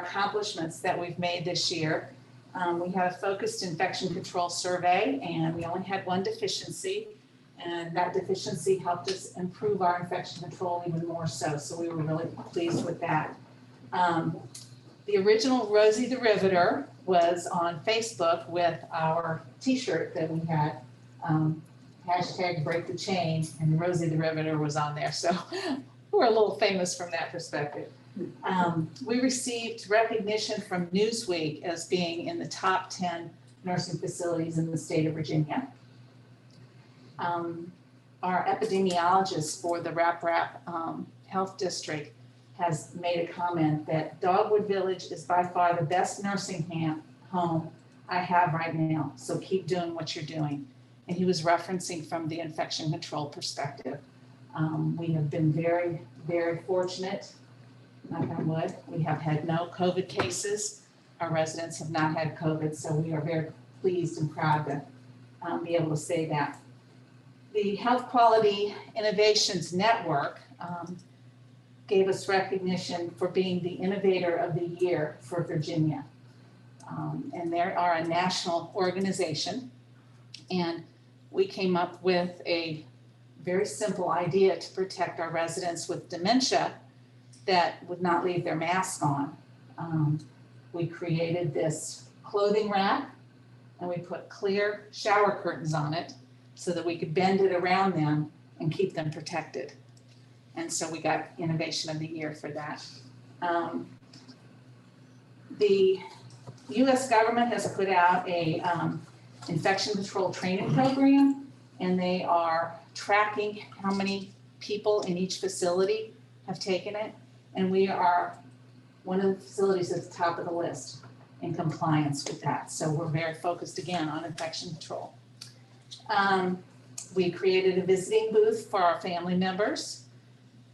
accomplishments that we've made this year. We had a focused infection control survey, and we only had one deficiency, and that deficiency helped us improve our infection control even more so. So we were really pleased with that. The original Rosie the Riveter was on Facebook with our t-shirt that we had, hashtag break the chain, and Rosie the Riveter was on there. So we're a little famous from that perspective. We received recognition from Newsweek as being in the top 10 nursing facilities in the state of Virginia. Our epidemiologist for the Rap Health District has made a comment that Dogwood Village is by far the best nursing home I have right now. So keep doing what you're doing. And he was referencing from the infection control perspective. We have been very, very fortunate, knock on wood. We have had no COVID cases. Our residents have not had COVID, so we are very pleased and proud to be able to say that. The Health Quality Innovations Network gave us recognition for being the Innovator of the Year for Virginia. And they are a national organization. And we came up with a very simple idea to protect our residents with dementia that would not leave their mask on. We created this clothing rack, and we put clear shower curtains on it so that we could bend it around them and keep them protected. And so we got Innovation of the Year for that. The U.S. government has put out a infection control training program, and they are tracking how many people in each facility have taken it. And we are one of the facilities at the top of the list in compliance with that. So we're very focused again on infection control. We created a visiting booth for our family members.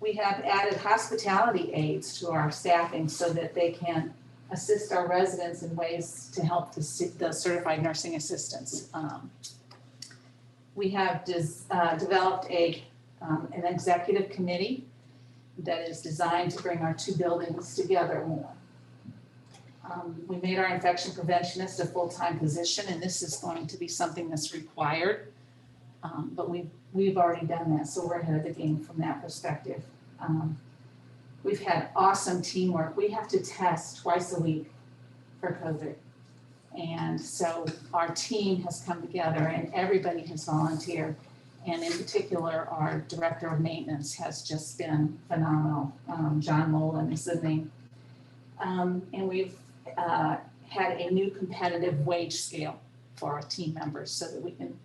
We have added hospitality aides to our staffing so that they can assist our residents in ways to help the certified nursing assistants. We have developed an executive committee that is designed to bring our two buildings together more. We made our infection preventionist a full-time position, and this is going to be something that's required. But we've already done that, so we're ahead of the game from that perspective. We've had awesome teamwork. We have to test twice a week for COVID. And so our team has come together and everybody has volunteered. And in particular, our director of maintenance has just been phenomenal. John Molan is the name. And we've had a new competitive wage scale for our team members so that we can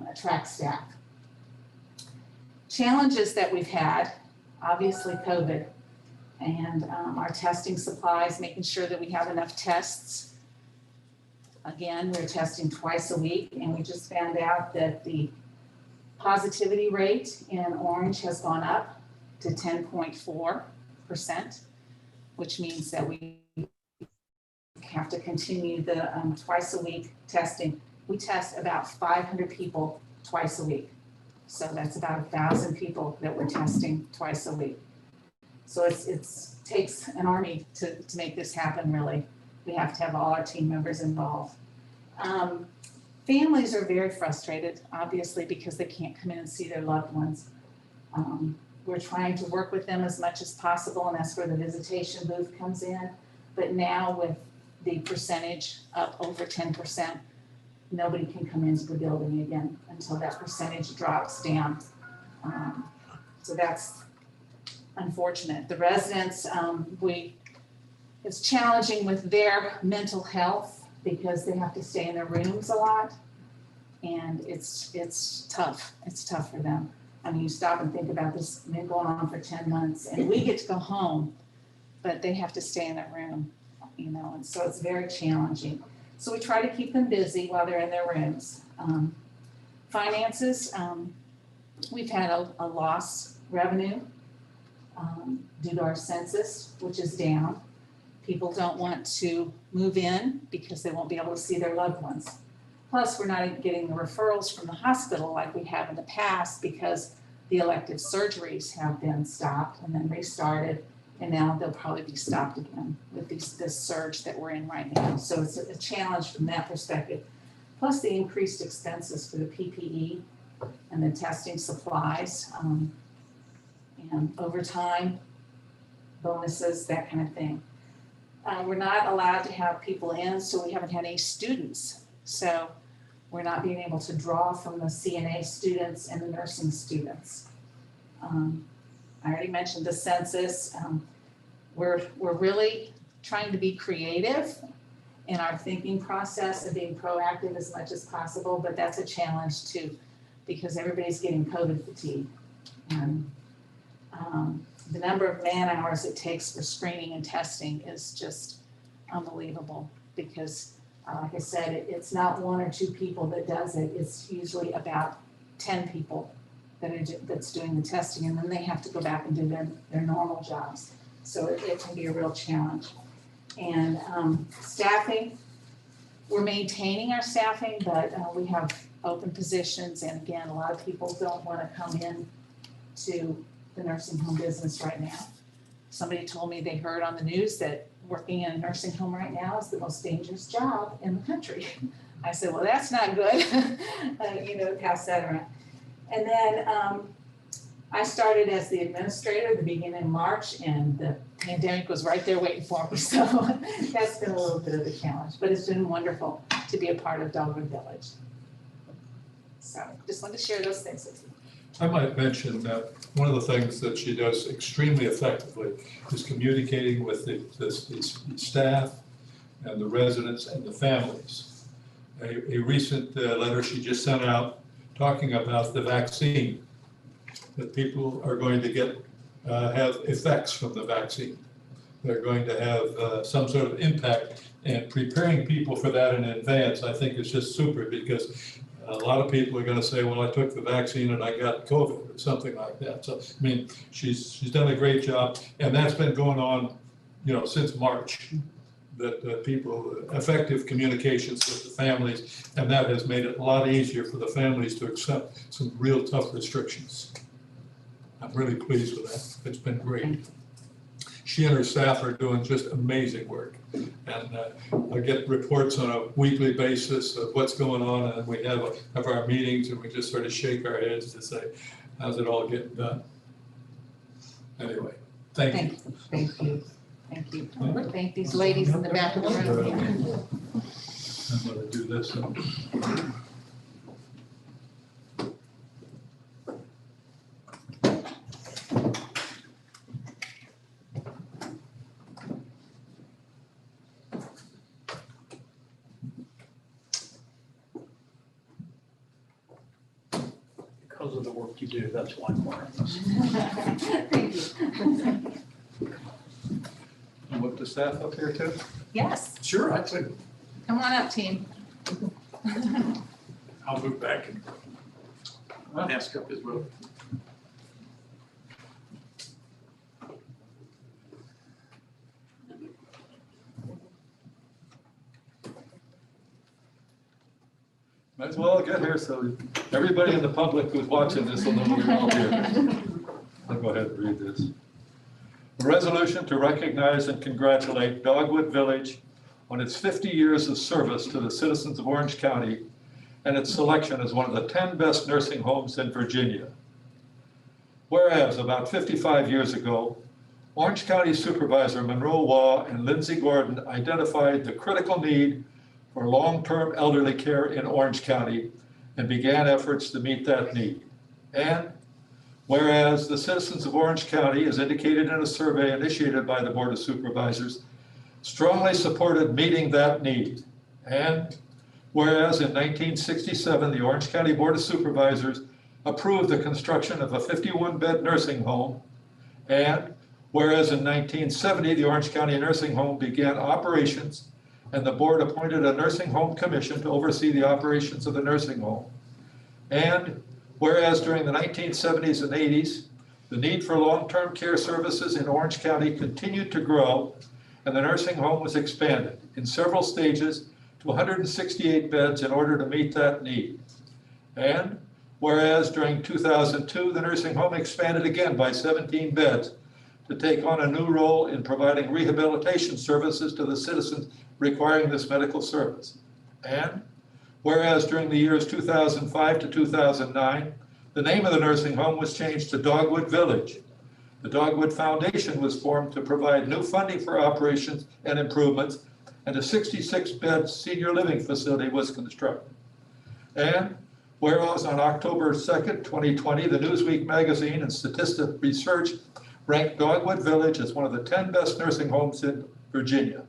attract staff. Challenges that we've had, obviously COVID, and our testing supplies, making sure that we have enough tests. Again, we're testing twice a week, and we just found out that the positivity rate in Orange has gone up to 10.4%, which means that we have to continue the twice a week testing. We test about 500 people twice a week. So that's about 1,000 people that we're testing twice a week. So it takes an army to make this happen, really. We have to have all our team members involved. Families are very frustrated, obviously, because they can't come in and see their loved ones. We're trying to work with them as much as possible, and that's where the visitation booth comes in. But now with the percentage up over 10%, nobody can come into the building again until that percentage drops down. So that's unfortunate. The residents, it's challenging with their mental health because they have to stay in their rooms a lot, and it's tough. It's tough for them. I mean, you stop and think about this, been going on for 10 months, and we get to go home, but they have to stay in their room, you know, and so it's very challenging. So we try to keep them busy while they're in their rooms. Finances, we've had a loss revenue due to our census, which is down. People don't want to move in because they won't be able to see their loved ones. Plus, we're not getting the referrals from the hospital like we have in the past because the elective surgeries have been stopped and then restarted, And now they'll probably be stopped again with this surge that we're in right now. So it's a challenge from that perspective. Plus the increased expenses for the PPE and the testing supplies, and overtime, bonuses, that kind of thing. We're not allowed to have people in, so we haven't had any students. So we're not being able to draw from the CNA students and the nursing students. I already mentioned the census. We're really trying to be creative in our thinking process and being proactive as much as possible, but that's a challenge too, because everybody's getting COVID fatigue. And the number of man hours it takes for screening and testing is just unbelievable, because like I said, it's not 1 or 2 people that does it. It's usually about 10 people that's doing the testing, and then they have to go back and do their normal jobs. So it can be a real challenge. And staffing, we're maintaining our staffing, but we have open positions, and again, a lot of people don't want to come in to the nursing home business right now. Somebody told me they heard on the news that working in a nursing home right now is the most dangerous job in the country. I said, well, that's not good. Pass that around. And then I started as the administrator at the beginning of March, and the pandemic was right there waiting for me. So that's been a little bit of a challenge, but it's been wonderful to be a part of Dogwood Village. So just wanted to share those things with you. I might mention that one of the things that she does extremely effectively is communicating with the staff and the residents and the families. A recent letter she just sent out talking about the vaccine, that people are going to get have effects from the vaccine. They're going to have some sort of impact, and preparing people for that in advance, I think, is just super, because a lot of people are going to say, well, I took the vaccine and I got COVID or something like that. So, I mean, she's done a great job, and that's been going on, since March, that people, effective communications with the families, and that has made it a lot easier for the families to accept some real tough restrictions. I'm really pleased with that. It's been great. She and her staff are doing just amazing work. And I get reports on a weekly basis of what's going on, and we have our meetings, and we just sort of shake our heads to say, how's it all getting done? Anyway, thank you. Thank you. Thank you. Thank these ladies in the back of the room. I'm going to do this. Because of the work you do, that's why I'm wearing this. Thank you. And with the staff up here too? Yes, Sure, I could. come on up, team. I'll move back and mask up as well. Might as well get here so everybody in the public who's watching this will know we're all here. I'll go ahead and read this. A resolution to recognize and congratulate Dogwood Village on its 50 years of service to the citizens of Orange County and its selection as one of the 10 best nursing homes in Virginia. Whereas about 55 years ago, Orange County Supervisor Monroe Waugh and Lindsay Gordon identified the critical need for long-term elderly care in Orange County and began efforts to meet that need. And whereas the citizens of Orange County, as indicated in a survey initiated by the Board of Supervisors, strongly supported meeting that need. And whereas in 1967, the Orange County Board of Supervisors approved the construction of a 51-bed nursing home. And whereas in 1970, the Orange County Nursing Home began operations, and the board appointed a nursing home commission to oversee the operations of the nursing home. And whereas during the 1970s and 80s, the need for long-term care services in Orange County continued to grow, and the nursing home was expanded in several stages to 168 beds in order to meet that need. And whereas during 2002, the nursing home expanded again by 17 beds to take on a new role in providing rehabilitation services to the citizens requiring this medical service. And whereas during the years 2005 to 2009, the name of the nursing home was changed to Dogwood Village. The Dogwood Foundation was formed to provide new funding for operations and improvements, and a 66-bed senior living facility was constructed. And whereas on October 2nd, 2020, the Newsweek magazine and Statista Research ranked Dogwood Village as one of the 10 best nursing homes in Virginia.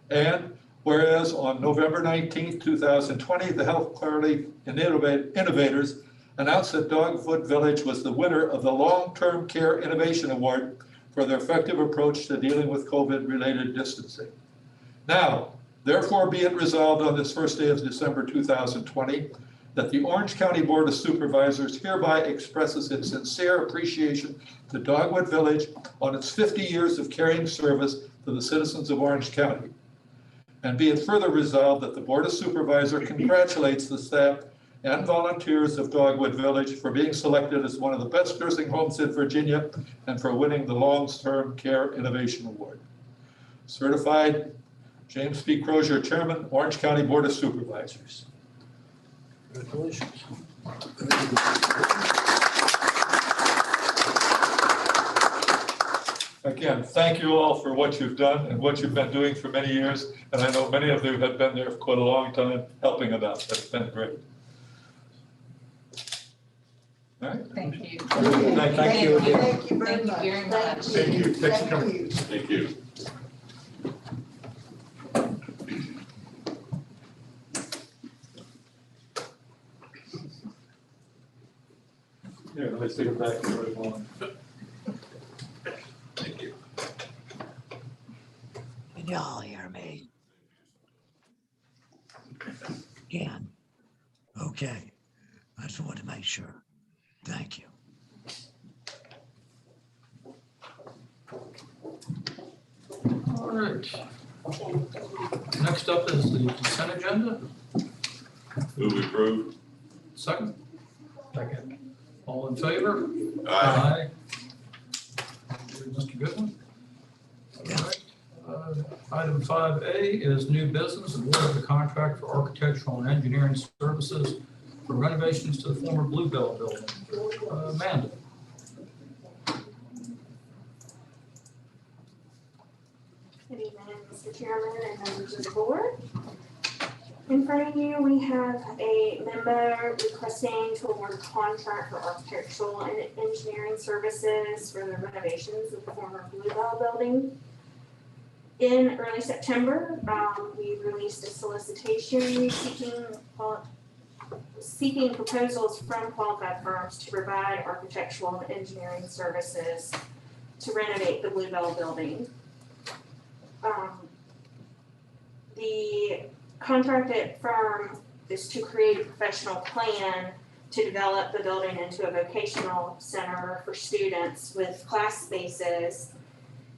And whereas on November 19th, 2020, the Health Quality Innovators announced that Dogwood Village was the winner of the Long-Term Care Innovation Award for their effective approach to dealing with COVID-related distancing. Now, therefore be it resolved on this first day of December 2020 that the Orange County Board of Supervisors hereby expresses its sincere appreciation to Dogwood Village on its 50 years of caring service to the citizens of Orange County. And be it further resolved that the Board of Supervisors congratulates the staff and volunteers of Dogwood Village for being selected as one of the best nursing homes in Virginia and for winning the Long-Term Care Innovation Award. Certified, James P. Crozier, Chairman, Orange County Board of Supervisors. Congratulations. Again, thank you all for what you've done and what you've been doing for many years. And I know many of you have been there for quite a long time helping them out. That's been great. All right. Thank you. Thank you again. Thank you very Thank you much. very much. Thank you. Thanks for Thank coming. you. Thank you. Here, let's take it back to where it belongs. Thank you. Can y'all hear me? Can? Okay. I just wanted to make sure. Thank you. All right. Next up is the consent agenda. Move approved. Second. All in favor? Aye. Mr. Goodwin? All Yeah. right. Item 5A is new business, award of the contract for architectural and engineering services for renovations to the former Bluebell building. Amanda? Good evening, Mr. Chairman and members of the board. In front of you, we have a member requesting to award a contract for architectural and engineering services for the renovations of the former Bluebell building. In early September, we released a solicitation seeking proposals from qualified firms to provide architectural and engineering services to renovate the Bluebell building. The contracted firm is to create a professional plan to develop the building into a vocational center for students with class spaces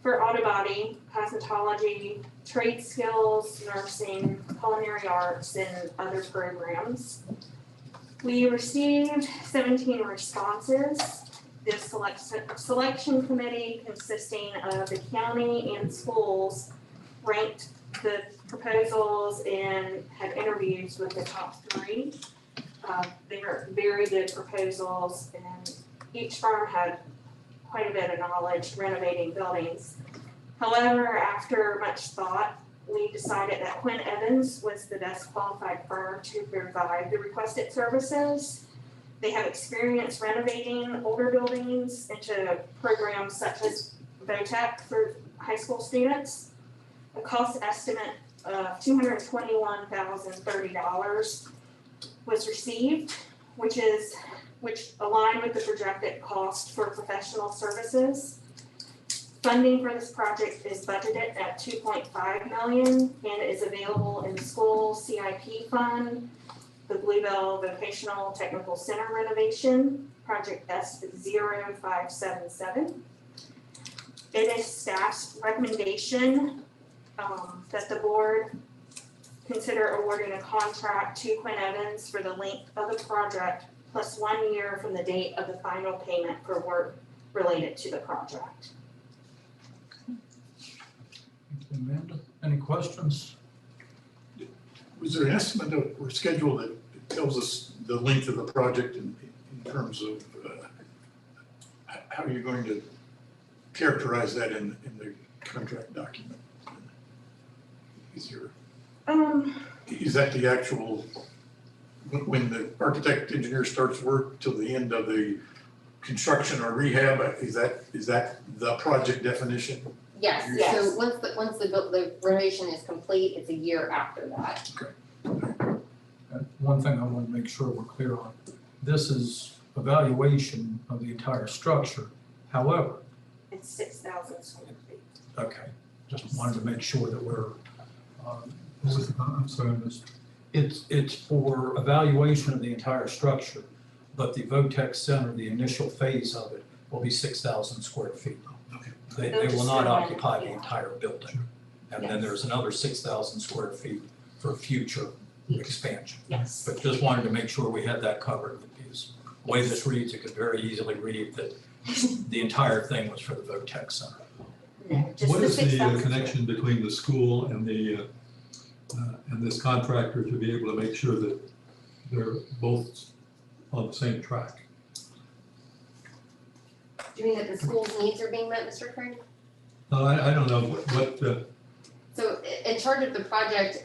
for auto body, cosmetology, trade skills, nursing, culinary arts, and other programs. We received 17 responses. This selection committee, consisting of the county and schools, ranked the proposals and had interviews with the top 3. They were very good proposals, and each firm had quite a bit of knowledge renovating buildings. However, after much thought, we decided that Quinn Evans was the best qualified firm to provide the requested services. They have experience renovating older buildings into programs such as VOTEC for high school students. A cost estimate of $221,030 was received, which aligned with the projected cost for professional services. Funding for this project is budgeted at $2.5 million and is available in the school CIP fund, the Bluebell Vocational Technical Center renovation, project S0577. It is staff's recommendation that the board consider awarding a contract to Quinn Evans for the length of the project plus 1 year from the date of the final payment for work related to the project. Amanda, any questions? Was there an estimate of, or schedule that tells us the length of the project in terms of how you're going to characterize that in the contract document? Is that the actual, when the architect engineer starts work till the end of the construction or rehab, is that the project definition? Yes, Yes. so once the renovation is complete, it's a year after that. One thing I want to make sure we're clear on, this is evaluation of the entire structure. However, It's 6,000 square feet. okay, just wanted to make sure that we're, I'm sorry, it's for evaluation of the entire structure, but the VOTEC Center, the initial phase of it, will be 6,000 square feet. They will not occupy the entire building. And then there's another 6,000 square feet for future expansion. Yes. But just wanted to make sure we had that covered, because the way this reads, it could very easily read that the entire thing was for the VOTEC Center. No, just What the is the 6,000. connection between the school and and this contractor to be able to make sure that they're both on the same track? Do you mean that the school's needs are being met, Mr. Crane? I don't know what So in charge of the project,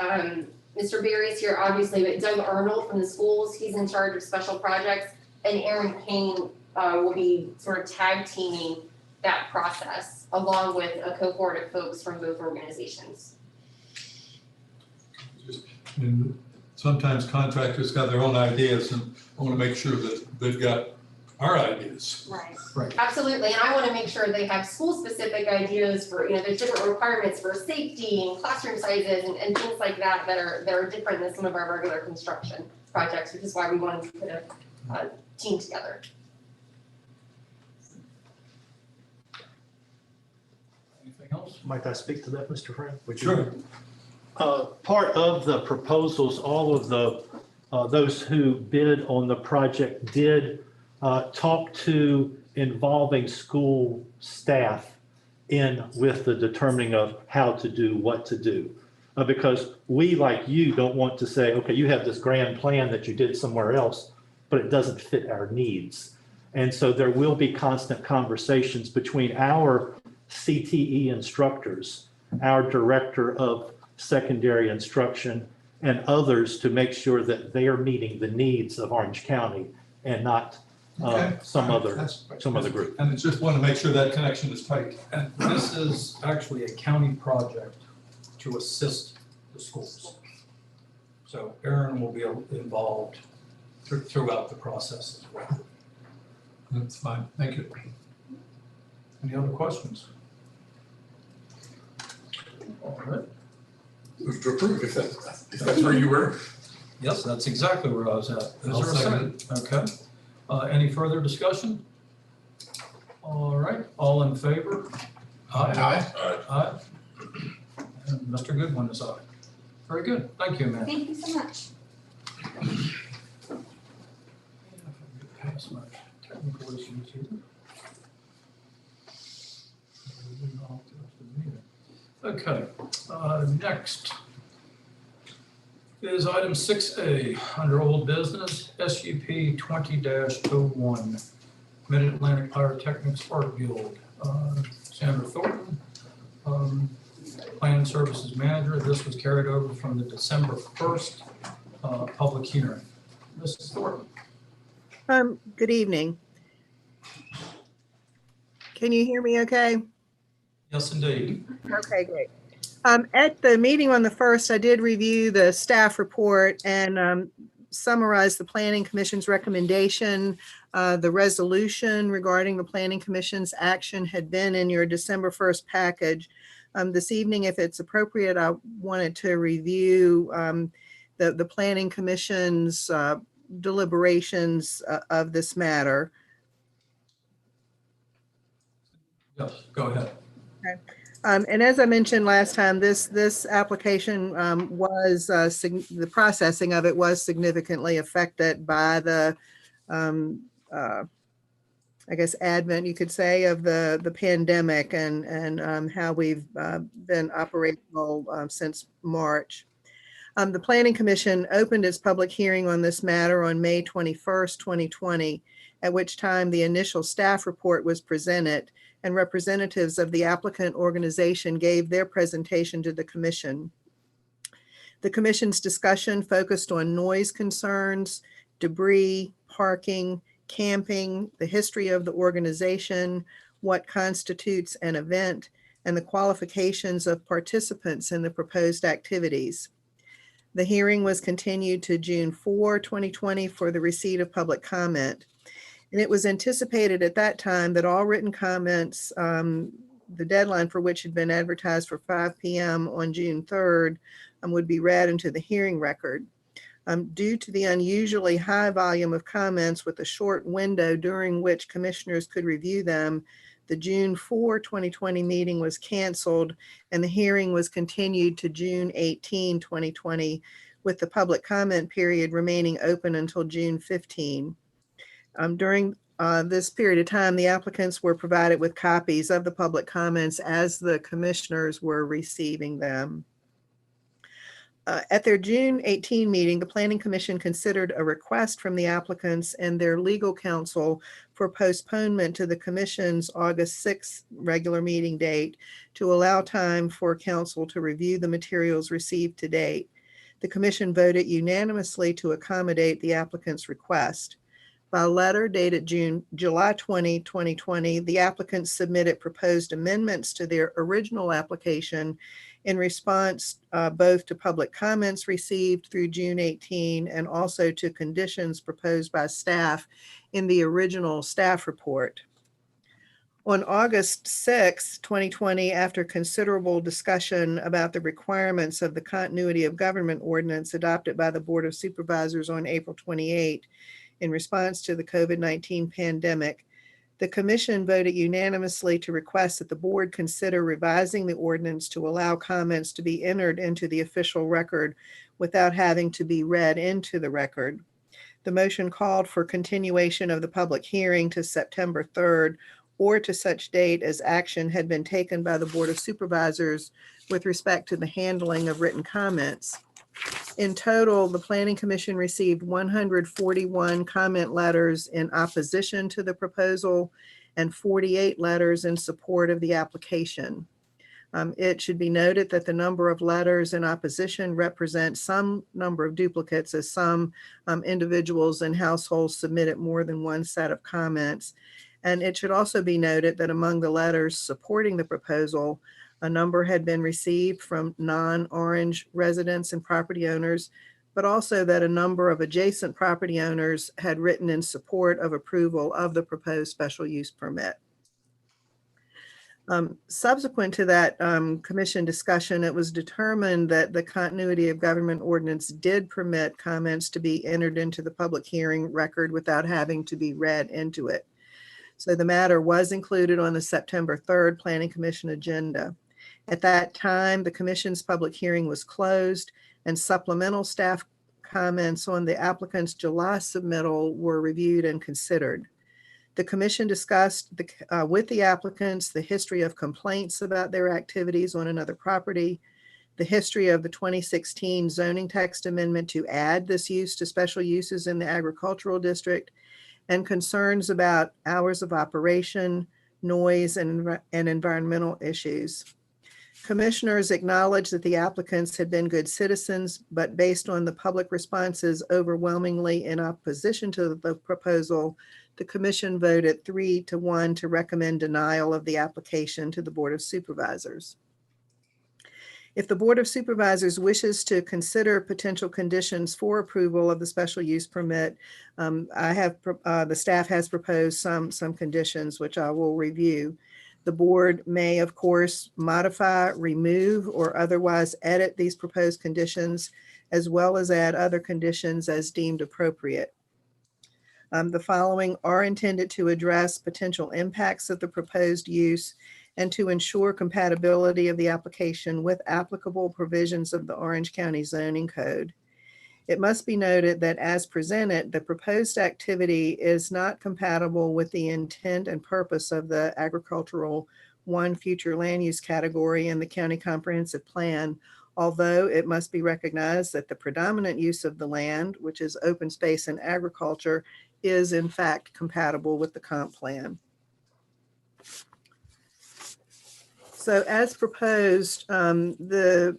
Mr. Berry's here, obviously, but Doug Arnold from the schools, he's in charge of special projects, and Aaron Payne will be sort of tag teaming that process along with a cohort of folks from both organizations. and sometimes contractors got their own ideas, and I want to make sure that they've got our ideas. Right. Absolutely, and I want to make sure they have school-specific ideas for, there's different requirements for safety and classroom sizes and things like that that are different than some of our regular construction projects, which is why we wanted to put a team together. Anything else? Might I speak to that, Mr. Frank? Would you- Sure. Part of the proposals, all of the, those who bid on the project did talk to involving school staff in with the determining of how to do what to do. Because we, like you, don't want to say, okay, you have this grand plan that you did somewhere else, but it doesn't fit our needs. And so there will be constant conversations between our CTE instructors, our director of secondary instruction, and others to make sure that they are meeting the needs of Orange County and not Okay. some All right. other group. And it's just want to make sure that connection is tight. And this is actually a county project to assist the schools. So Aaron will be involved throughout the process as well. That's fine, thank you. Any other questions? All right. Move to approve if that's where you were. Yes, that's exactly where I was at. Is I'll there a second? Okay. Any further discussion? All right, all in favor? Aye. Aye. And Mr. Goodwin is aye. Very good. Thank you, man. Thank you so much. Pass my technical issues here. Okay, next is item 6A, under old business, SUP 20-01, Mid-Atlantic Pyrotechnics Art Guild. Sandra Thornton, Plan Services Manager. This was carried over from the December 1st public hearing. Mrs. Thornton. Good evening. Can you hear me okay? Yes, indeed. Okay, great. At the meeting on the 1st, I did review the staff report and summarize the Planning Commission's recommendation. The resolution regarding the Planning Commission's action had been in your December 1st package. This evening, if it's appropriate, I wanted to review the Planning Commission's deliberations of this matter. Yes, go ahead. And as I mentioned last time, this application the processing of it was significantly affected by the I guess, advent, you could say, of the pandemic and how we've been operational since March. The Planning Commission opened its public hearing on this matter on May 21st, 2020, at which time the initial staff report was presented and representatives of the applicant organization gave their presentation to the commission. The commission's discussion focused on noise concerns, debris, parking, camping, the history of the organization, what constitutes an event, and the qualifications of participants in the proposed activities. The hearing was continued to June 4, 2020 for the receipt of public comment. And it was anticipated at that time that all written comments, the deadline for which had been advertised for 5 p.m. on June 3rd, would be read into the hearing record. Due to the unusually high volume of comments with a short window during which commissioners could review them, the June 4, 2020 meeting was canceled and the hearing was continued to June 18, 2020, with the public comment period remaining open until June 15. During this period of time, the applicants were provided with copies of the public comments as the commissioners were receiving them. At their June 18 meeting, the Planning Commission considered a request from the applicants and their legal counsel for postponement to the Commission's August 6th regular meeting date to allow time for counsel to review the materials received to date. The Commission voted unanimously to accommodate the applicant's request. By letter dated July 20, 2020, the applicants submitted proposed amendments to their original application in response both to public comments received through June 18 and also to conditions proposed by staff in the original staff report. On August 6, 2020, after considerable discussion about the requirements of the continuity of government ordinance adopted by the Board of Supervisors on April 28, in response to the COVID-19 pandemic, the Commission voted unanimously to request that the board consider revising the ordinance to allow comments to be entered into the official record without having to be read into the record. The motion called for continuation of the public hearing to September 3rd or to such date as action had been taken by the Board of Supervisors with respect to the handling of written comments. In total, the Planning Commission received 141 comment letters in opposition to the proposal and 48 letters in support of the application. It should be noted that the number of letters in opposition represents some number of duplicates, as some individuals and households submitted more than one set of comments. And it should also be noted that among the letters supporting the proposal, a number had been received from non-Orange residents and property owners, but also that a number of adjacent property owners had written in support of approval of the proposed special use permit. Subsequent to that commission discussion, it was determined that the continuity of government ordinance did permit comments to be entered into the public hearing record without having to be read into it. So the matter was included on the September 3rd Planning Commission agenda. At that time, the commission's public hearing was closed and supplemental staff comments on the applicant's July submittal were reviewed and considered. The commission discussed with the applicants the history of complaints about their activities on another property, the history of the 2016 zoning text amendment to add this use to special uses in the agricultural district, and concerns about hours of operation, noise, and environmental issues. Commissioners acknowledged that the applicants had been good citizens, but based on the public responses overwhelmingly in opposition to the proposal, the commission voted 3-1 to recommend denial of the application to the Board of Supervisors. If the Board of Supervisors wishes to consider potential conditions for approval of the special use permit, the staff has proposed some conditions which I will review. The board may, of course, modify, remove, or otherwise edit these proposed conditions, as well as add other conditions as deemed appropriate. The following are intended to address potential impacts of the proposed use and to ensure compatibility of the application with applicable provisions of the Orange County Zoning Code. It must be noted that as presented, the proposed activity is not compatible with the intent and purpose of the agricultural one future land use category in the county comprehensive plan, although it must be recognized that the predominant use of the land, which is open space and agriculture, is in fact compatible with the comp plan. So as proposed, the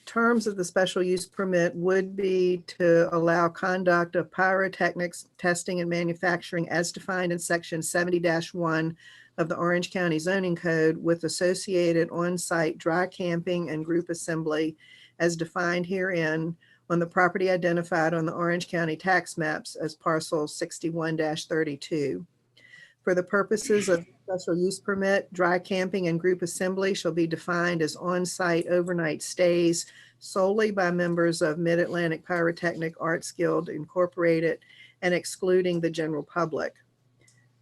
terms of the special use permit would be to allow conduct of pyrotechnics testing and manufacturing as defined in section 70-1 of the Orange County zoning code with associated on-site dry camping and group assembly as defined herein on the property identified on the Orange County tax maps as parcel 61-32. For the purposes of special use permit, dry camping and group assembly shall be defined as on-site overnight stays solely by members of Mid-Atlantic Pyrotechnic Arts Guild Incorporated and excluding the general public.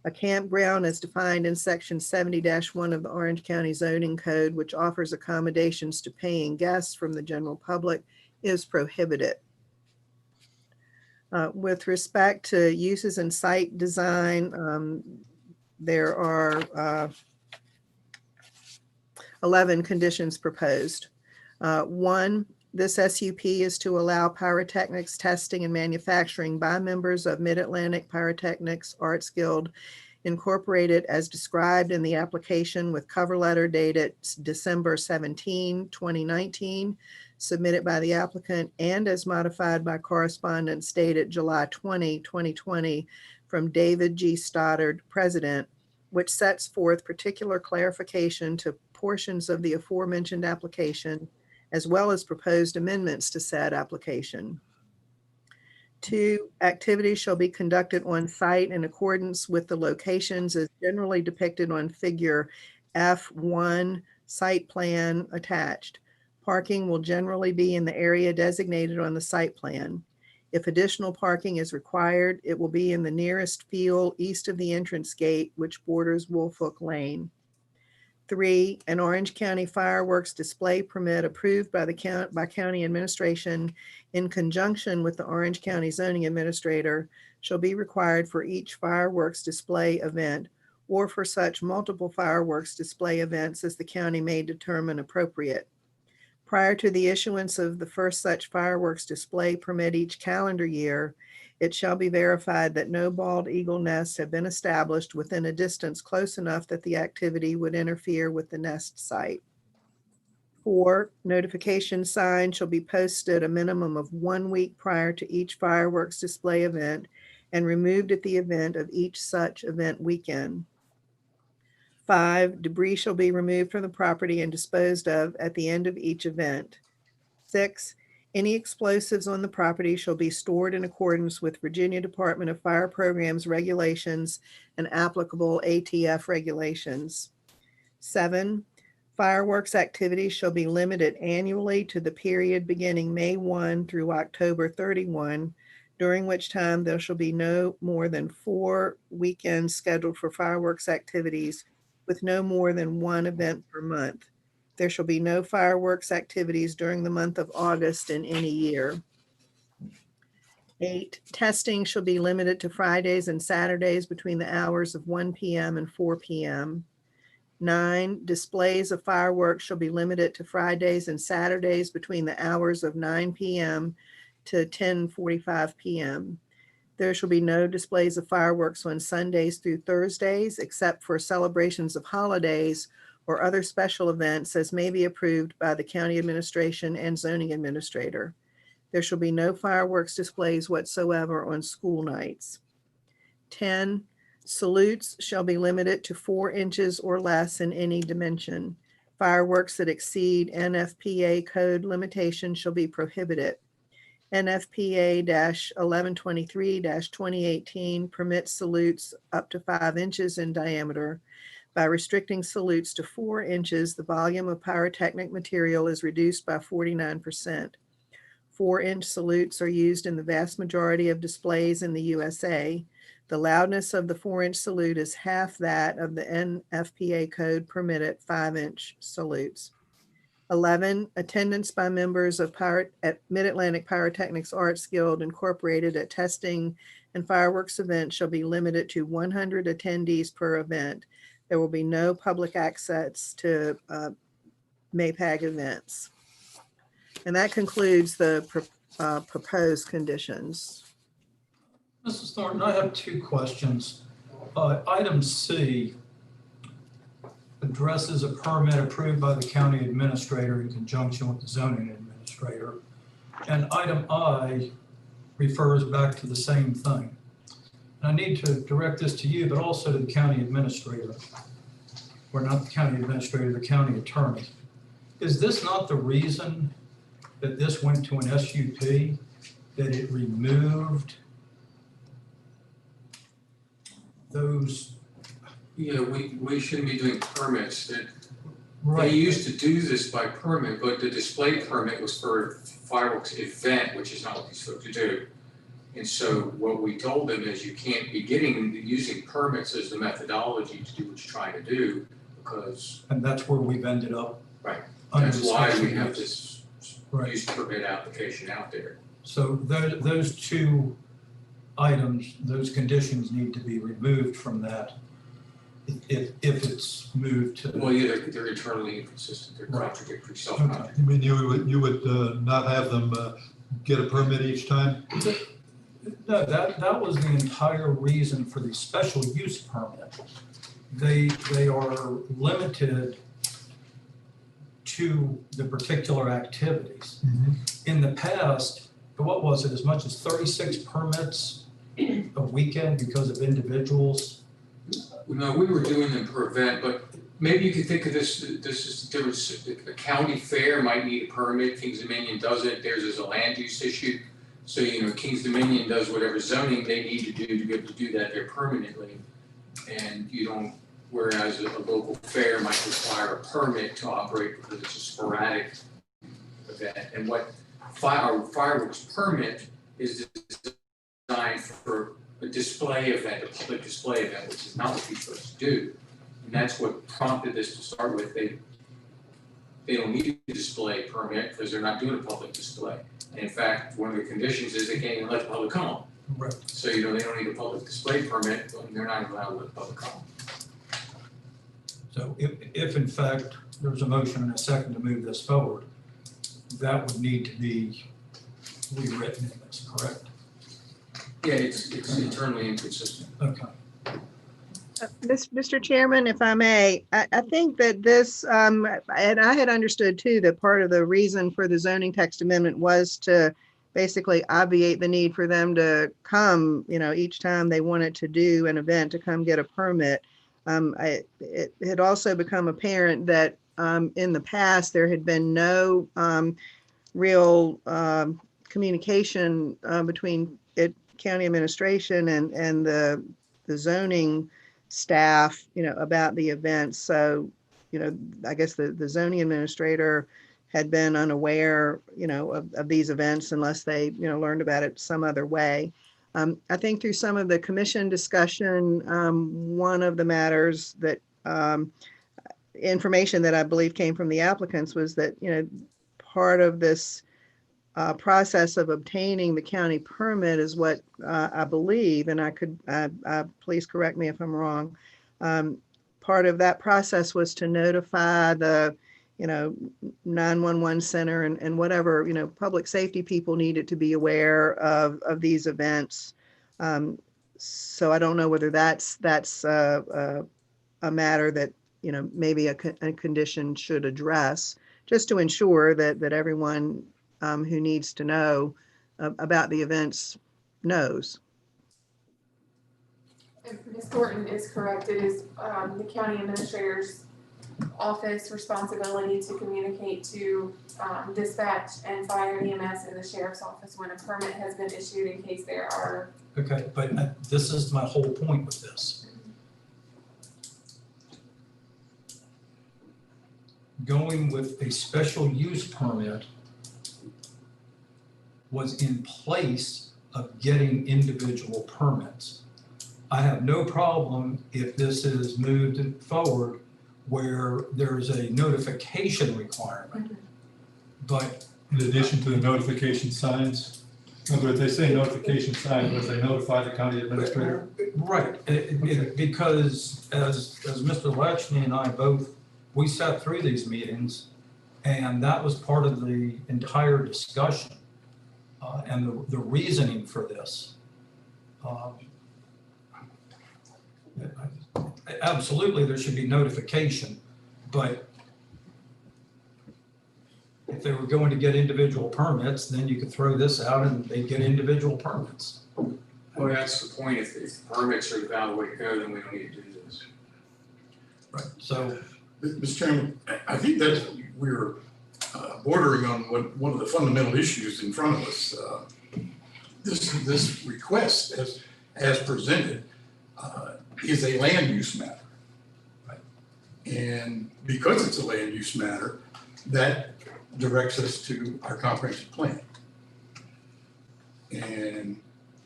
A campground as defined in section 70-1 of the Orange County zoning code, which offers accommodations to paying guests from the general public, is prohibited. With respect to uses and site design, there are 11 conditions proposed. 1, this SUP is to allow pyrotechnics testing and manufacturing by members of Mid-Atlantic Pyrotechnics Arts Guild Incorporated as described in the application with cover letter dated December 17, 2019, submitted by the applicant and as modified by correspondence dated July 20, 2020 from David G. Stoddard, President, which sets forth particular clarification to portions of the aforementioned application, as well as proposed amendments to said application. 2, activities shall be conducted on site in accordance with the locations as generally depicted on figure F1 site plan attached. Parking will generally be in the area designated on the site plan. If additional parking is required, it will be in the nearest field east of the entrance gate, which borders Woolfolk Lane. 3, an Orange County fireworks display permit approved by the county administration in conjunction with the Orange County zoning administrator shall be required for each fireworks display event or for such multiple fireworks display events as the county may determine appropriate. Prior to the issuance of the first such fireworks display permit each calendar year, it shall be verified that no bald eagle nests have been established within a distance close enough that the activity would interfere with the nest site. 4, notification signs shall be posted a minimum of 1 week prior to each fireworks display event and removed at the event of each such event weekend. 5, debris shall be removed from the property and disposed of at the end of each event. 6, any explosives on the property shall be stored in accordance with Virginia Department of Fire Programs regulations and applicable ATF regulations. 7, fireworks activities shall be limited annually to the period beginning May 1 through October 31, during which time there shall be no more than 4 weekends scheduled for fireworks activities with no more than 1 event per month. There shall be no fireworks activities during the month of August in any year. 8, testing shall be limited to Fridays and Saturdays between the hours of 1 p.m. and 4 p.m. 9, displays of fireworks shall be limited to Fridays and Saturdays between the hours of 9 p.m. to 10:45 p.m. There shall be no displays of fireworks on Sundays through Thursdays, except for celebrations of holidays or other special events as may be approved by the county administration and zoning administrator. There shall be no fireworks displays whatsoever on school nights. 10, salutes shall be limited to 4 inches or less in any dimension. Fireworks that exceed NFPA code limitations shall be prohibited. NFPA-1123-2018 permits salutes up to 5 inches in diameter. By restricting salutes to 4 inches, the volume of pyrotechnic material is reduced by 49%. 4-inch salutes are used in the vast majority of displays in the USA. The loudness of the 4-inch salute is half that of the NFPA code permitted 5-inch salutes. 11, attendance by members of at Mid-Atlantic Pyrotechnics Arts Guild Incorporated at testing and fireworks events shall be limited to 100 attendees per event. There will be no public access to MAPAG events. And that concludes the proposed conditions. Mrs. Thornton, I have two questions. Item C addresses a permit approved by the county administrator in conjunction with the zoning administrator. And item I refers back to the same thing. And I need to direct this to you, but also to the county administrator, or not the county administrator, the county attorney. Is this not the reason that this went to an SUP, that it removed those? Yeah, we shouldn't be doing permits. They Right. used to do this by permit, but the display permit was for fireworks event, which is not what you're supposed to do. And so what we told them is you can't be using permits as the methodology to do what you're trying to do, because And that's where we've ended up. Right. under that's why special we have use. this Right. use permit application out there. So those two items, those conditions need to be removed from that if it's moved to. Well, yeah, they're internally inconsistent, they're Right. contradictory, self-contradictory. You mean you would not have them get a permit each time? No, that was the entire reason for the special use permit. They are limited to the particular activities. In the past, what was it, as much as 36 permits a weekend because of individuals? No, we were doing them per event, but maybe you could think of this is the difference. A county fair might need a permit, Kings Dominion doesn't, theirs is a land use issue. So, Kings Dominion does whatever zoning they need to do to be able to do that there permanently. And you don't, whereas a local fair might require a permit to operate because it's a sporadic event. And what our fireworks permit is designed for a display event, a public display event, which is not what you're supposed to do. And that's what prompted this to start with. They don't need a display permit because they're not doing a public display. And in fact, one of the conditions is they can't even let the public come on. Right. So, they don't need a public display permit, but they're not allowed to let the public come on. So if in fact there's a motion and a second to move this forward, that would need to be rewritten in this, correct? Yeah, it's internally inconsistent. Okay. Mr. Chairman, if I may, I think that this, and I had understood too, that part of the reason for the zoning text amendment was to basically obviate the need for them to come, each time they wanted to do an event, to come get a permit. It had also become apparent that in the past, there had been no real communication between county administration and the zoning staff, about the events. So, I guess the zoning administrator had been unaware, of these events unless they, learned about it some other way. I think through some of the commission discussion, one of the matters that information that I believe came from the applicants was that, part of this process of obtaining the county permit is what I believe, and please correct me if I'm wrong. Part of that process was to notify the, 911 center and whatever, public safety people needed to be aware of these events. So I don't know whether that's a matter that, maybe a condition should address, just to ensure that everyone who needs to know about the events knows. Ms. Thornton is correct. It is the county administrator's office responsibility to communicate to dispatch and fire, EMS, and the sheriff's office when a permit has been issued in case there are. Okay, but this is my whole point with this. Going with a special use permit was in place of getting individual permits. I have no problem if this is moved forward where there's a notification requirement. But In addition to the notification signs, in other words, they say notification sign, but they notify the county administrator. right, because as Mr. Latchney and I both, we sat through these meetings, and that was part of the entire discussion and the reasoning for this. Absolutely, there should be notification, but if they were going to get individual permits, then you could throw this out and they'd get individual permits. Well, that's the point. If permits are the valid way to go, then we don't need to do this. Right. So, Mr. Chairman, I think that's, we're bordering on one of the fundamental issues in front of us. This request as presented is a land use matter. Right? And because it's a land use matter, that directs us to our comprehensive plan. And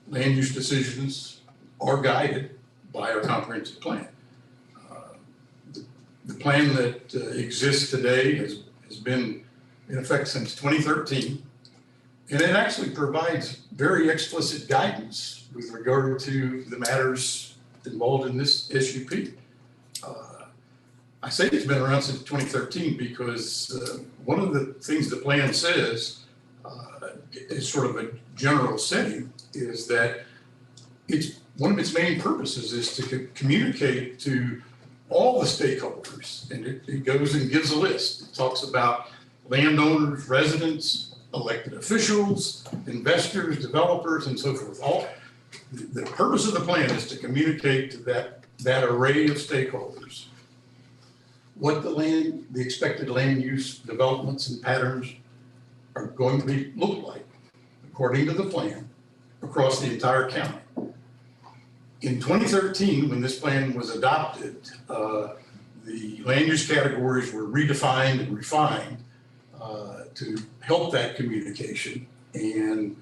land use decisions are guided by our comprehensive plan. The plan that exists today has been in effect since 2013. And it actually provides very explicit guidance with regard to the matters involved in this SUP. I say it's been around since 2013 because one of the things the plan says is sort of a general setting is that one of its main purposes is to communicate to all the stakeholders, and it goes and gives a list. It talks about landowners, residents, elected officials, investors, developers, and so forth. The purpose of the plan is to communicate to that array of stakeholders what the expected land use developments and patterns are going to look like according to the plan across the entire county. In 2013, when this plan was adopted, the land use categories were redefined and refined to help that communication. And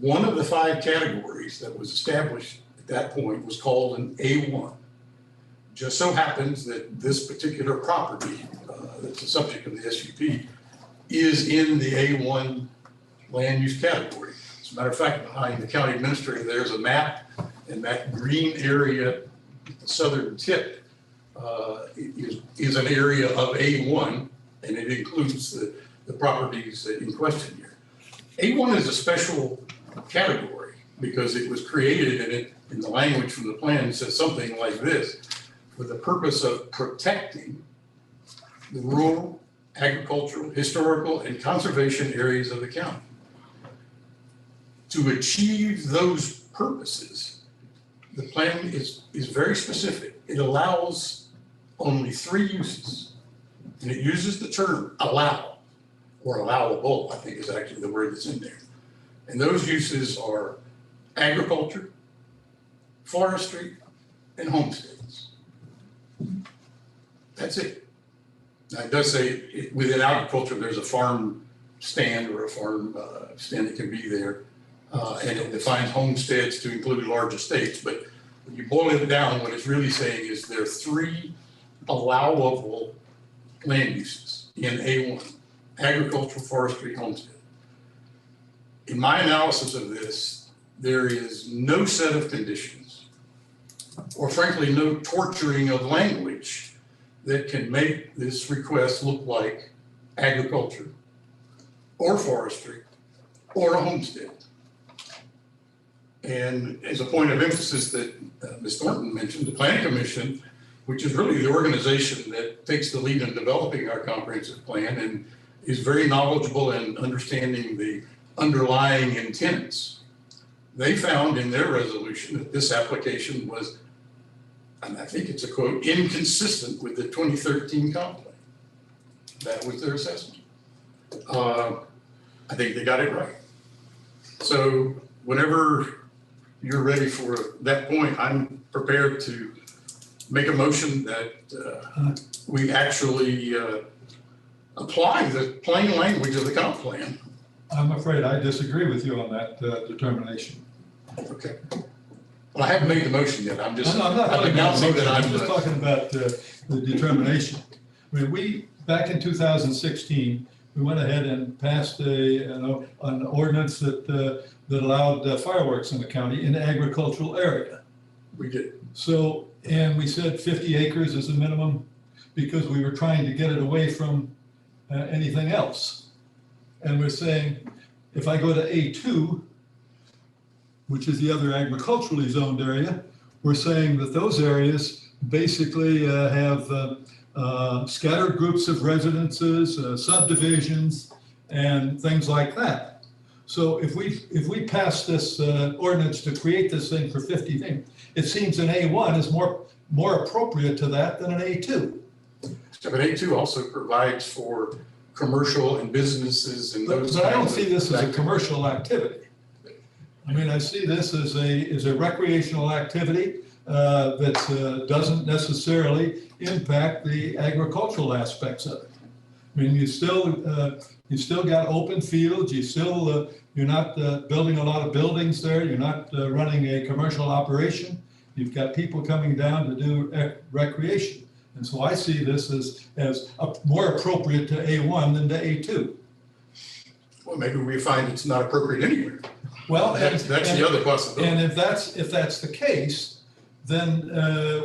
one of the 5 categories that was established at that point was called an A1. Just so happens that this particular property that's the subject of the SUP is in the A1 land use category. As a matter of fact, behind the county administrator, there's a map, and that green area, the southern tip, is an area of A1, and it includes the properties in question here. A1 is a special category because it was created, and in the language from the plan, it says something like this: for the purpose of protecting the rural, agricultural, historical, and conservation areas of the county. To achieve those purposes, the plan is very specific. It allows only 3 uses, and it uses the term allow, or allowable, I think is actually the word that's in there. And those uses are agriculture, forestry, and homesteads. That's it. Now, it does say within agriculture, there's a farm stand or a farm stand that can be there. And it defines homesteads to include large estates. But when you boil it down, what it's really saying is there are 3 allowable land uses in A1: agricultural, forestry, homestead. In my analysis of this, there is no set of conditions, or frankly, no torturing of language that can make this request look like agriculture or forestry or a homestead. And as a point of emphasis that Ms. Thornton mentioned, the Planning Commission, which is really the organization that takes the lead in developing our comprehensive plan and is very knowledgeable in understanding the underlying intents, they found in their resolution that this application was, and I think it's a quote, inconsistent with the 2013 comp plan. That was their assessment. I think they got it right. So whenever you're ready for that point, I'm prepared to make a motion that we actually apply the plain language of the comp plan. I'm afraid I disagree with you on that determination. Okay. Well, I haven't made the motion yet. I'm just. I'm not talking about announcing motion. that I'm just talking about the determination. I mean, back in 2016, we went ahead and passed an ordinance that allowed fireworks in the county in the agricultural area. We did. So, and we said 50 acres is a minimum because we were trying to get it away from anything else. And we're saying, if I go to A2, which is the other agriculturally zoned area, we're saying that those areas basically have scattered groups of residences, subdivisions, and things like that. So if we pass this ordinance to create this thing for 50 things, it seems an A1 is more appropriate to that than an A2. But A2 also provides for commercial and businesses and those. But I don't kinds see of this as a activities. commercial activity. I mean, I see this as a recreational activity that doesn't necessarily impact the agricultural aspects of it. I mean, you still got open fields. You're not building a lot of buildings there. You're not running a commercial operation. You've got people coming down to do recreation. And so I see this as more appropriate to A1 than to A2. Well, maybe we find it's not appropriate anywhere. Well, That's the other possibility. And if that's the case, then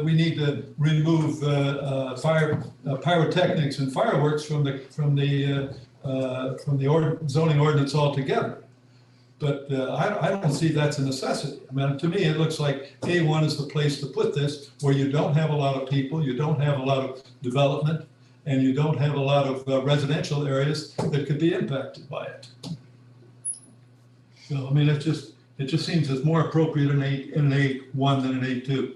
we need to remove pyrotechnics and fireworks from the zoning ordinance altogether. But I don't see that's a necessity. I mean, to me, it looks like A1 is the place to put this, where you don't have a lot of people, you don't have a lot of development, and you don't have a lot of residential areas that could be impacted by it. So, I mean, it just seems it's more appropriate in an A1 than an A2.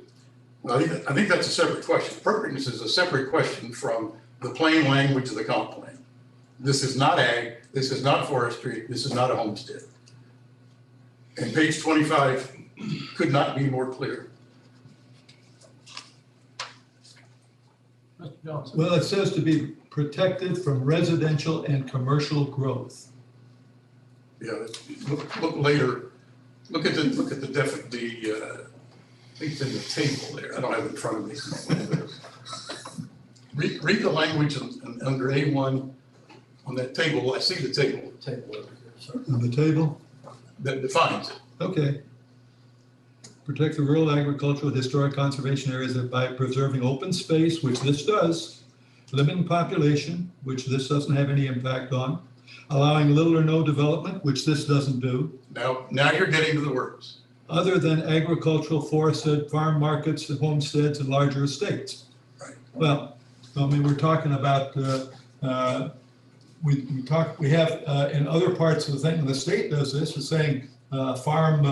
Well, I think that's a separate question. Appropriateness is a separate question from the plain language of the comp plan. This is not ag, this is not forestry, this is not a homestead. And page 25 could not be more clear. Mr. Johnson. Well, it says to be protected from residential and commercial growth. Yeah, look later, look at the I think it's in the table there. I don't have it in front of me. Read the language under A1 on that table. I see the table Table over here, sir. On the table? that defines it. Okay. Protect the rural agricultural historic conservation areas by preserving open space, which this does, limiting population, which this doesn't have any impact on, allowing little or no development, which this doesn't do, Now you're getting to the words. other than agricultural, forested, farm markets, and homesteads, and larger estates. Right. Well, I mean, we're talking about, we have in other parts of the thing, and the state does this, is saying farm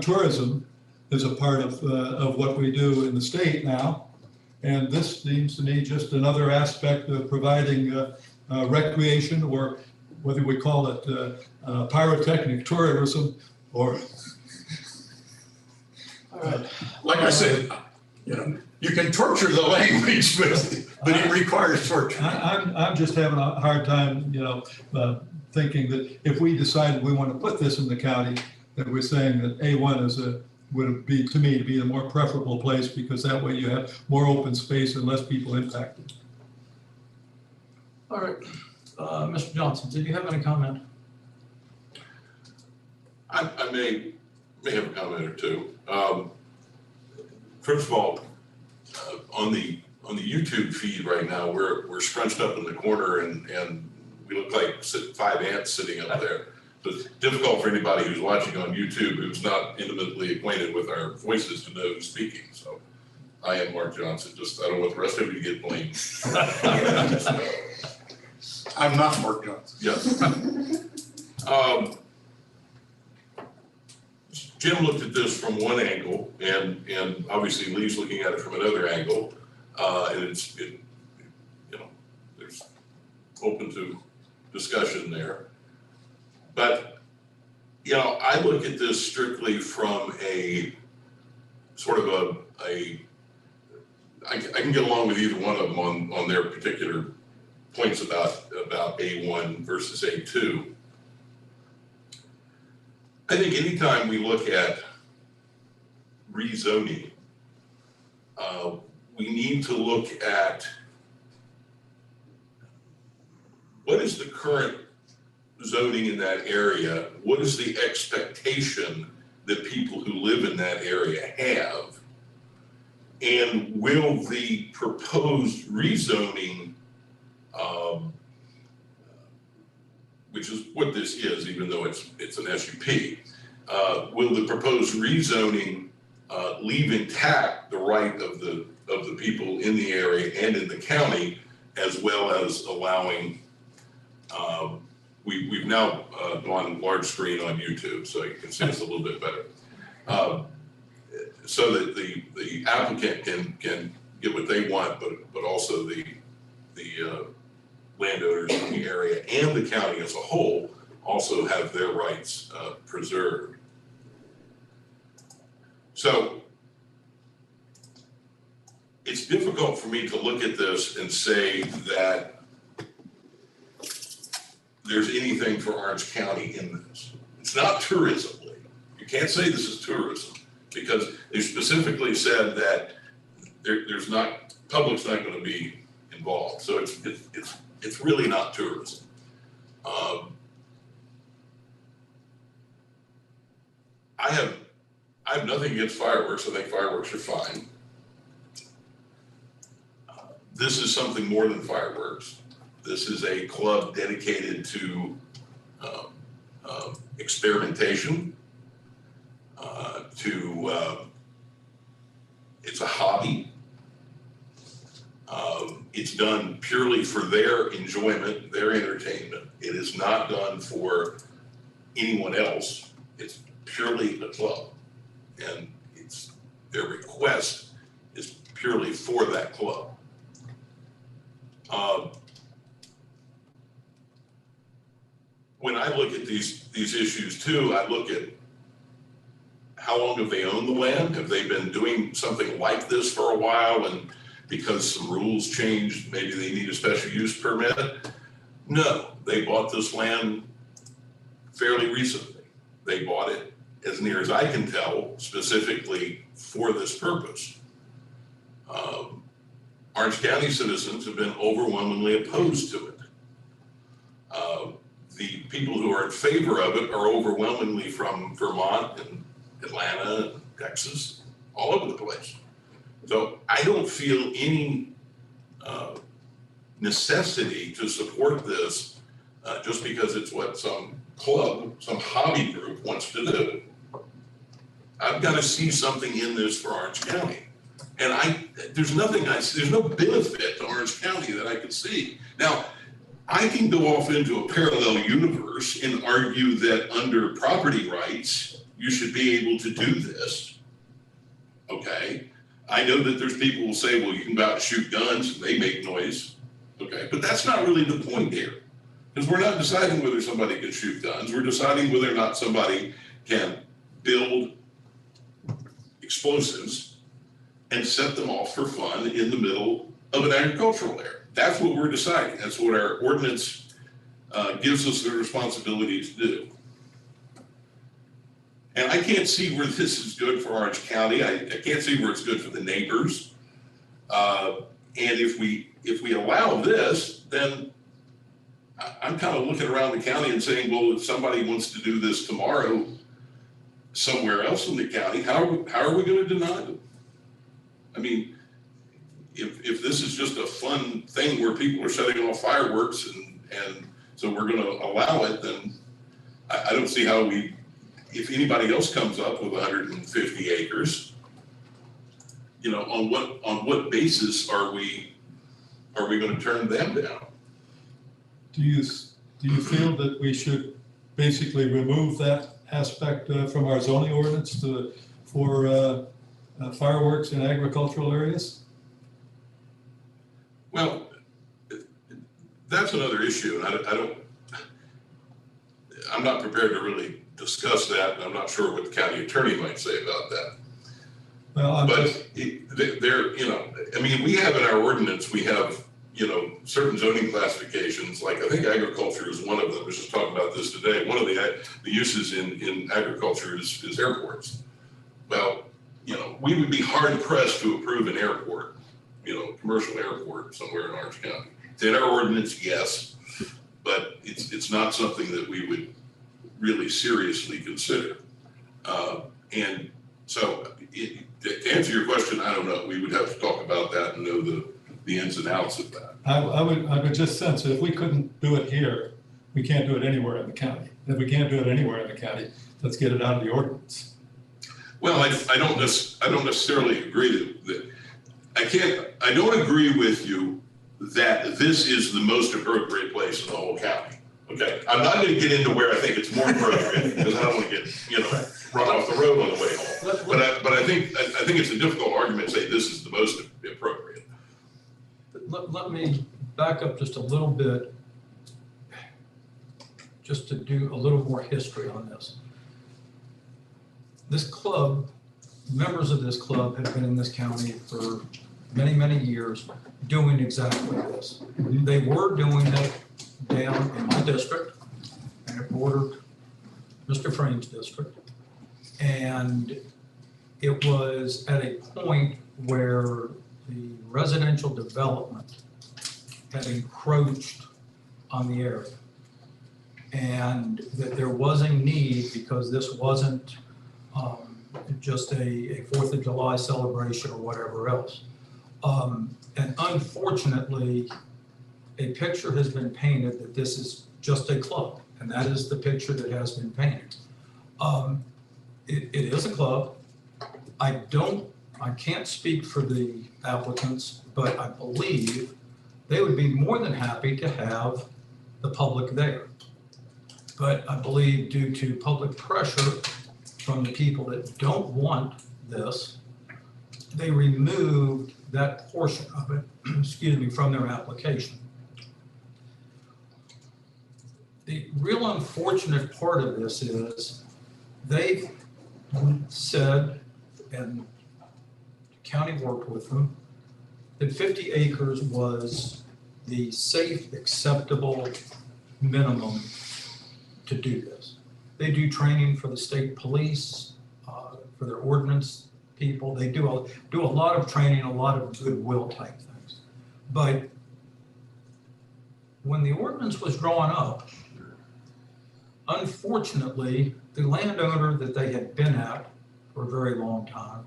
tourism is a part of what we do in the state now. And this seems to me just another aspect of providing recreation, or whether we call it pyrotechnic tourism, or. Like I said, you can torture the language, but it requires torture. I'm just having a hard time, thinking that if we decided we want to put this in the county, that we're saying that A1 would be, to me, to be a more preferable place, because that way you have more open space and less people impacted. All right, Mr. Johnson, did you have any comment? I may have a comment or two. First of all, on the YouTube feed right now, we're scrunched up in the corner and we look like 5 ants sitting up there. So it's difficult for anybody who's watching on YouTube who's not intimately acquainted with our voices to know who's speaking. So I am Mark Johnson. I don't want the rest of you to get blamed. I'm not Mark Johnson. Yes. Jim looked at this from one angle, and obviously Lee's looking at it from another angle, and there's open to discussion there. But I look at this strictly from a sort of I can get along with either one of them on their particular points about A1 versus A2. I think anytime we look at rezoning, we need to look at what is the current zoning in that area? What is the expectation that people who live in that area have? And will the proposed rezoning, which is what this is, even though it's an SUP, will the proposed rezoning leave intact the right of the people in the area and in the county, as well as allowing, we've now gone large screen on YouTube, so you can see us a little bit better. So that the applicant can get what they want, but also the landowners in the area and the county as a whole also have their rights preserved. So it's difficult for me to look at this and say that there's anything for Orange County in this. It's not tourism. You can't say this is tourism because they specifically said that there's not, public's not going to be involved. So it's really not tourism. I have nothing against fireworks. I think fireworks are fine. This is something more than fireworks. This is a club dedicated to experimentation, it's a hobby. It's done purely for their enjoyment, their entertainment. It is not done for anyone else. It's purely a club. And their request is purely for that club. When I look at these issues too, I look at how long have they owned the land? Have they been doing something like this for a while, and because some rules changed, maybe they need a special use permit? No, they bought this land fairly recently. They bought it, as near as I can tell, specifically for this purpose. Orange County citizens have been overwhelmingly opposed to it. The people who are in favor of it are overwhelmingly from Vermont and Atlanta, Texas, all over the place. So I don't feel any necessity to support this just because it's what some club, some hobby group wants to do. I've got to see something in this for Orange County. And there's no benefit to Orange County that I could see. Now, I can go off into a parallel universe and argue that under property rights, you should be able to do this. Okay. I know that there's people who will say, well, you can go out and shoot guns and they make noise. Okay. But that's not really the point here. Because we're not deciding whether somebody can shoot guns. We're deciding whether or not somebody can build explosives and set them off for fun in the middle of an agricultural area. That's what we're deciding. That's what our ordinance gives us the responsibility to do. And I can't see where this is good for Orange County. I can't see where it's good for the neighbors. And if we allow this, then I'm kind of looking around the county and saying, well, if somebody wants to do this tomorrow somewhere else in the county, how are we going to deny them? I mean, if this is just a fun thing where people are setting off fireworks and so we're going to allow it, then I don't see how if anybody else comes up with 150 acres, on what basis are we going to turn them down? Do you feel that we should basically remove that aspect from our zoning ordinance for fireworks in agricultural areas? Well, that's another issue, and I'm not prepared to really discuss that, and I'm not sure what the county attorney might say about that. Well, we have in our ordinance, we have, certain zoning classifications, like I think agriculture is one of them. I was just talking about this today. One of the uses in agriculture is airports. Well, we would be hard pressed to approve an airport commercial airport somewhere in Orange County. It's in our ordinance, yes, but it's not something that we would really seriously consider. And so to answer your question, I don't know. We would have to talk about that and know the ins and outs of that. I would just sense that if we couldn't do it here, we can't do it anywhere in the county. If we can't do it anywhere in the county, let's get it out of the ordinance. Well, I don't necessarily agree that I don't agree with you that this is the most appropriate place in the whole county. Okay, I'm not gonna get into where I think it's more appropriate, because I don't wanna get, run off the road on the way home. But I think it's a difficult argument to say this is the most appropriate. Let me back up just a little bit, just to do a little more history on this. This club, members of this club have been in this county for many, many years doing exactly this. They were doing it down in my district, and it bordered Mr. Frame's district. And it was at a point where the residential development had encroached on the area. And that there was a need, because this wasn't just a 4th of July celebration or whatever else. And unfortunately, a picture has been painted that this is just a club, and that is the picture that has been painted. It is a club. I can't speak for the applicants, but I believe they would be more than happy to have the public there. But I believe due to public pressure from the people that don't want this, they removed that portion of it, excuse me, from their application. The real unfortunate part of this is they've said, and the county worked with them, that 50 acres was the safe, acceptable minimum to do this. They do training for the state police, for their ordinance people. They do a lot of training, a lot of goodwill type things. But when the ordinance was drawn up, unfortunately, the landowner that they had been at for a very long time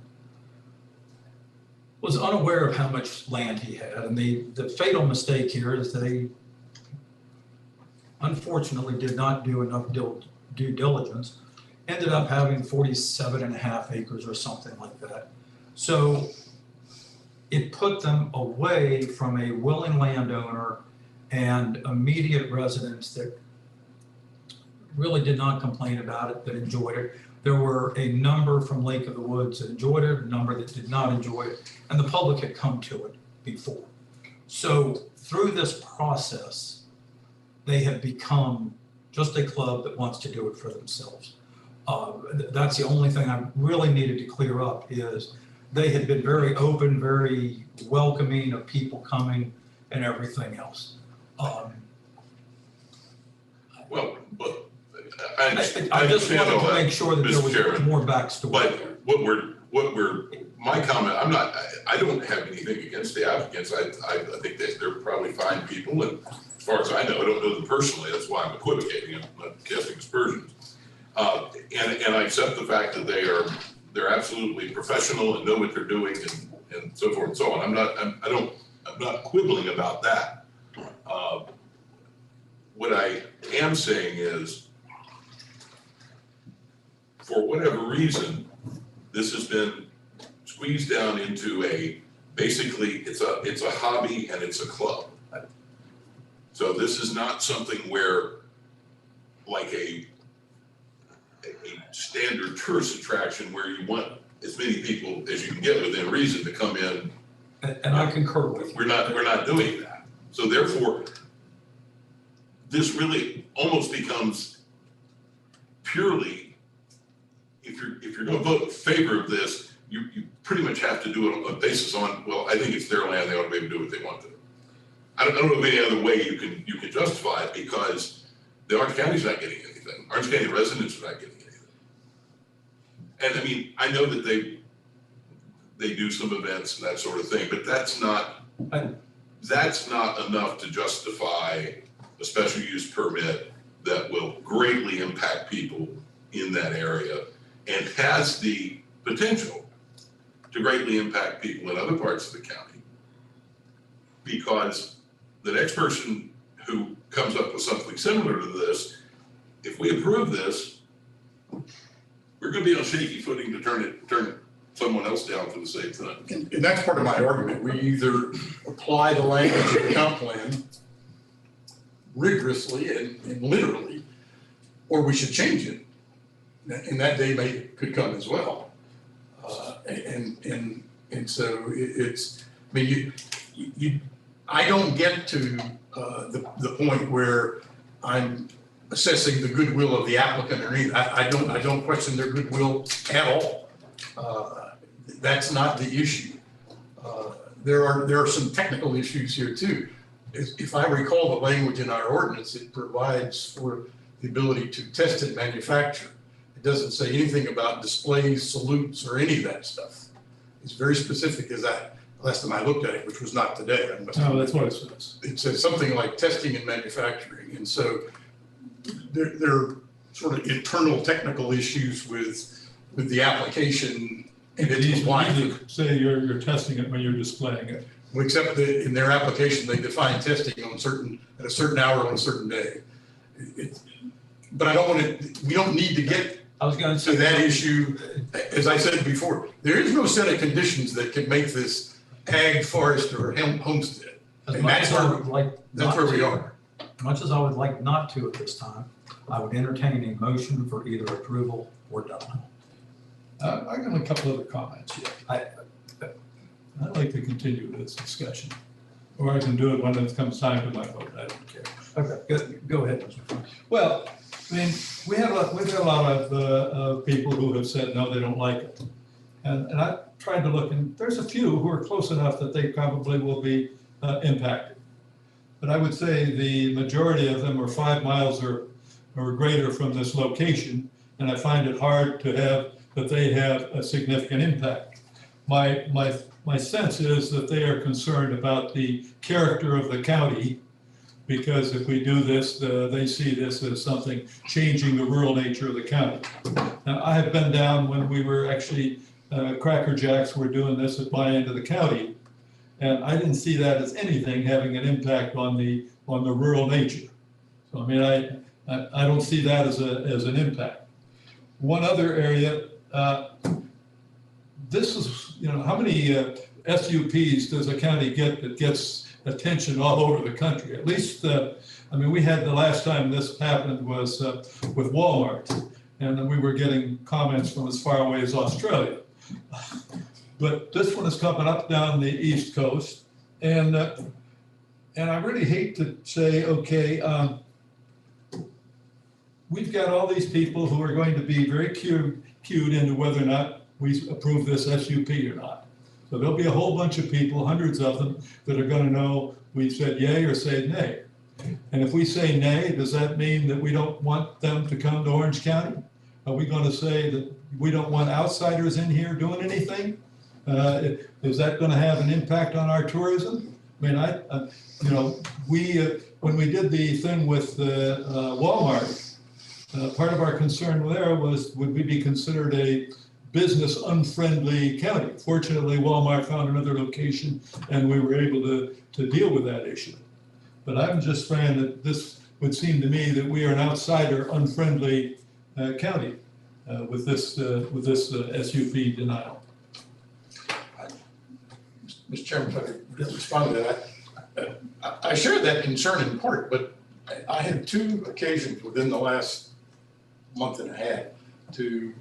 was unaware of how much land he had. And the fatal mistake here is they unfortunately did not do enough due diligence, ended up having 47.5 acres or something like that. So it put them away from a willing landowner and immediate residents that really did not complain about it, that enjoyed it. There were a number from Lake of the Woods that enjoyed it, a number that did not enjoy it, and the public had come to it before. So through this process, they have become just a club that wants to do it for themselves. That's the only thing I really needed to clear up, is they had been very open, very welcoming of people coming and everything else. Well, but I just wanted to make sure that there was more backstory. But my comment, I don't have anything against the applicants. I think that they're probably fine people, and as far as I know, I don't know them personally. That's why I'm equivocating. I'm not casting aspersions. And I accept the fact that they're absolutely professional and know what they're doing and so forth and so on. I'm not quibbling about that. What I am saying is, for whatever reason, this has been squeezed down into basically it's a hobby and it's a club. So this is not something where, like a standard tourist attraction where you want as many people as you can get within reason to come in. And I concur with you. We're not doing that. So therefore, this really almost becomes purely, if you're going to vote in favor of this, you pretty much have to do it on a basis on, well, I think it's their land, they ought to be able to do what they want to. I don't know of any other way you can justify it, because the Orange County's not getting anything. Orange County residents are not getting anything. And I mean, I know that they do some events and that sort of thing, but that's not enough to justify a special use permit that will greatly impact people in that area and has the potential to greatly impact people in other parts of the county. Because the next person who comes up with something similar to this, if we approve this, we're gonna be on shaky footing to turn someone else down for the same thing. And that's part of my argument. We either apply the language of the comp plan rigorously and literally, or we should change it. And that day could come as well. And so it's, I mean, I don't get to the point where I'm assessing the goodwill of the applicant or anything. I don't question their goodwill at all. That's not the issue. There are some technical issues here too. If I recall the language in our ordinance, it provides for the ability to test and manufacture. It doesn't say anything about displays, salutes, or any of that stuff. It's very specific as last time I looked at it, which was not today. No, that's what it says. It says something like testing and manufacturing. And so there are sort of internal technical issues with the application and its compliance. You say you're testing it when you're displaying it. Except that in their application, they define testing at a certain hour on a certain day. But we don't need to get to that issue. As I said before, there is no set of conditions that can make this ag, forest, or homestead. And that's where we are. As much as I would like not to at this time, I would entertain a motion for either approval or denial. I got a couple other comments here. I'd like to continue this discussion, or I can do it when it comes time to my vote. I don't care. Okay, go ahead, Mr. French. Well, I mean, we've had a lot of people who have said, no, they don't like it. And I tried to look, and there's a few who are close enough that they probably will be impacted. But I would say the majority of them are 5 miles or greater from this location, and I find it hard to have that they have a significant impact. My sense is that they are concerned about the character of the county, because if we do this, they see this as something changing the rural nature of the county. Now, I have been down when we were actually, Cracker Jacks were doing this at my end of the county, and I didn't see that as anything having an impact on the rural nature. So I mean, I don't see that as an impact. One other area, this is, how many SUPs does a county get that gets attention all over the country? At least, I mean, we had the last time this happened was with Walmart, and then we were getting comments from as far away as Australia. But this one is coming up down the East Coast, and I really hate to say, okay, we've got all these people who are going to be very cued into whether or not we approve this SUP or not. So there'll be a whole bunch of people, hundreds of them, that are going to know we said yay or said nay. And if we say nay, does that mean that we don't want them to come to Orange County? Are we going to say that we don't want outsiders in here doing anything? Is that going to have an impact on our tourism? I mean, when we did the thing with Walmart, part of our concern there was, would we be considered a business unfriendly county? Fortunately, Walmart found another location and we were able to deal with that issue. But I'm just saying that this would seem to me that we are an outsider unfriendly county with this SUP denial. Mr. Chairman, if I could respond to that. I share that concern in part, but I had 2 occasions within the last month and a half to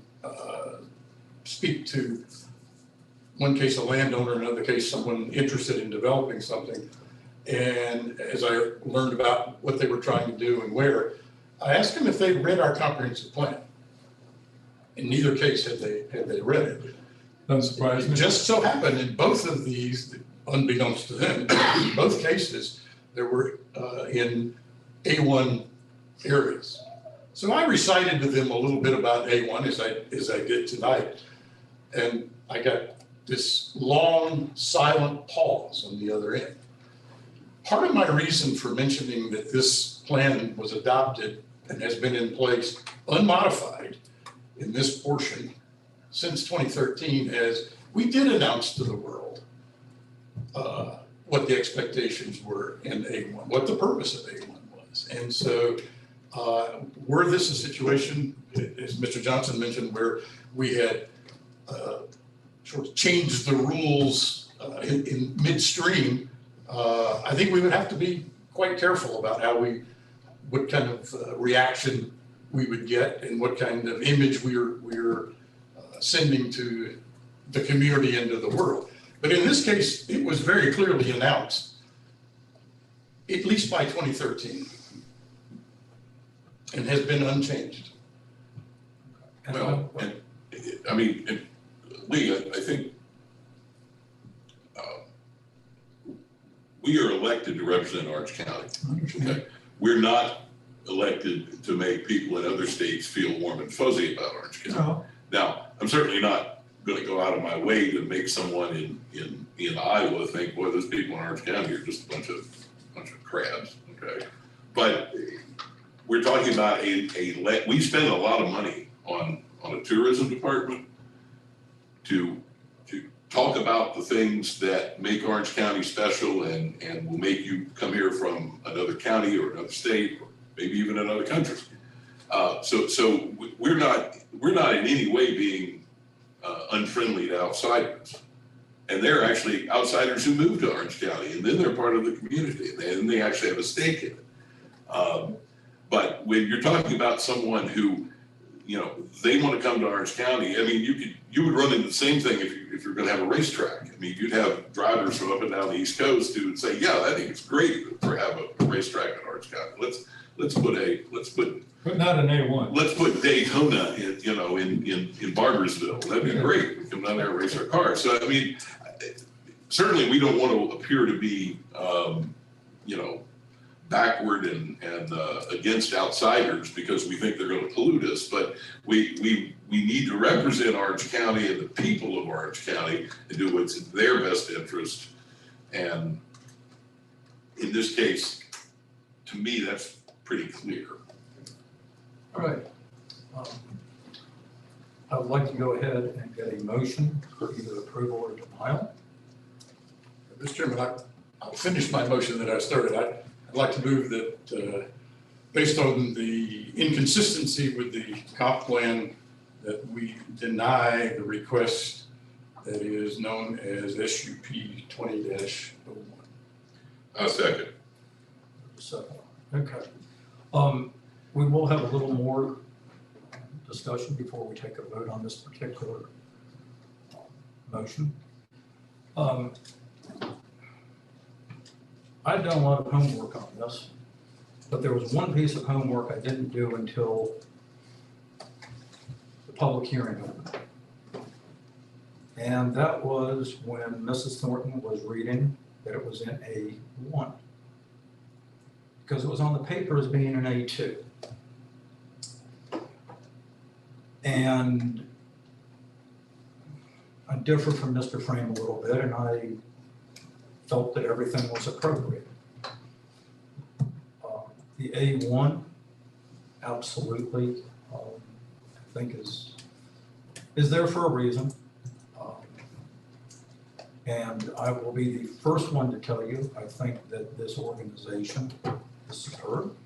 speak to, one case a landowner, another case someone interested in developing something. And as I learned about what they were trying to do and where, I asked them if they read our comprehensive plan. In neither case had they read it. Doesn't surprise me. It just so happened in both of these, unbeknownst to them, in both cases, there were in A1 areas. So I recited to them a little bit about A1 as I did tonight. And I got this long silent pause on the other end. Part of my reason for mentioning that this plan was adopted and has been in place unmodified in this portion since 2013 is we did announce to the world what the expectations were in A1, what the purpose of A1 was. And so were this a situation, as Mr. Johnson mentioned, where we had sort of changed the rules in midstream, I think we would have to be quite careful about what kind of reaction we would get and what kind of image we're sending to the community and to the world. But in this case, it was very clearly announced, at least by 2013, and has been unchanged. Well, and, I mean, and Lee, I think we are elected to represent Orange County. Okay? We're not elected to make people in other states feel warm and fuzzy about Orange County. No. Now, I'm certainly not going to go out of my way to make someone in Iowa think, boy, those people in Orange County are just a bunch of crabs. Okay, but we're talking about we spend a lot of money on a tourism department to talk about the things that make Orange County special and will make you come here from another county or another state, or maybe even another country. So we're not in any way being unfriendly to outsiders. And they're actually outsiders who move to Orange County, and then they're part of the community, and they actually have a stake in it. But when you're talking about someone who, they want to come to Orange County, I mean, you would run into the same thing if you're going to have a racetrack. I mean, you'd have drivers from up and down the East Coast who would say, yeah, I think it's great to have a racetrack in Orange County. Let's put But not an A1. let's put Daytona in Barbersville. That'd be great. We come down there and race our cars. So, I mean, certainly we don't want to appear to be, backward and against outsiders because we think they're going to pollute us. But we need to represent Orange County and the people of Orange County and do what's in their best interest. And in this case, to me, that's pretty clear. All right. I would like to go ahead and get a motion for either approval or denial. Mr. Chairman, I'll finish my motion that I started. I'd like to move that based on the inconsistency with the comp plan, that we deny the request that is known as SUP 20-01. A second. Second. Okay. We will have a little more discussion before we take a vote on this particular motion. I've done a lot of homework on this, but there was one piece of homework I didn't do until the public hearing opened. And that was when Mrs. Thornton was reading that it was in A1. Because it was on the paper as being an A2. And I differ from Mr. Frame a little bit, and I felt that everything was appropriate. The A1, absolutely, I think is there for a reason. And I will be the first one to tell you, I think that this organization is superb.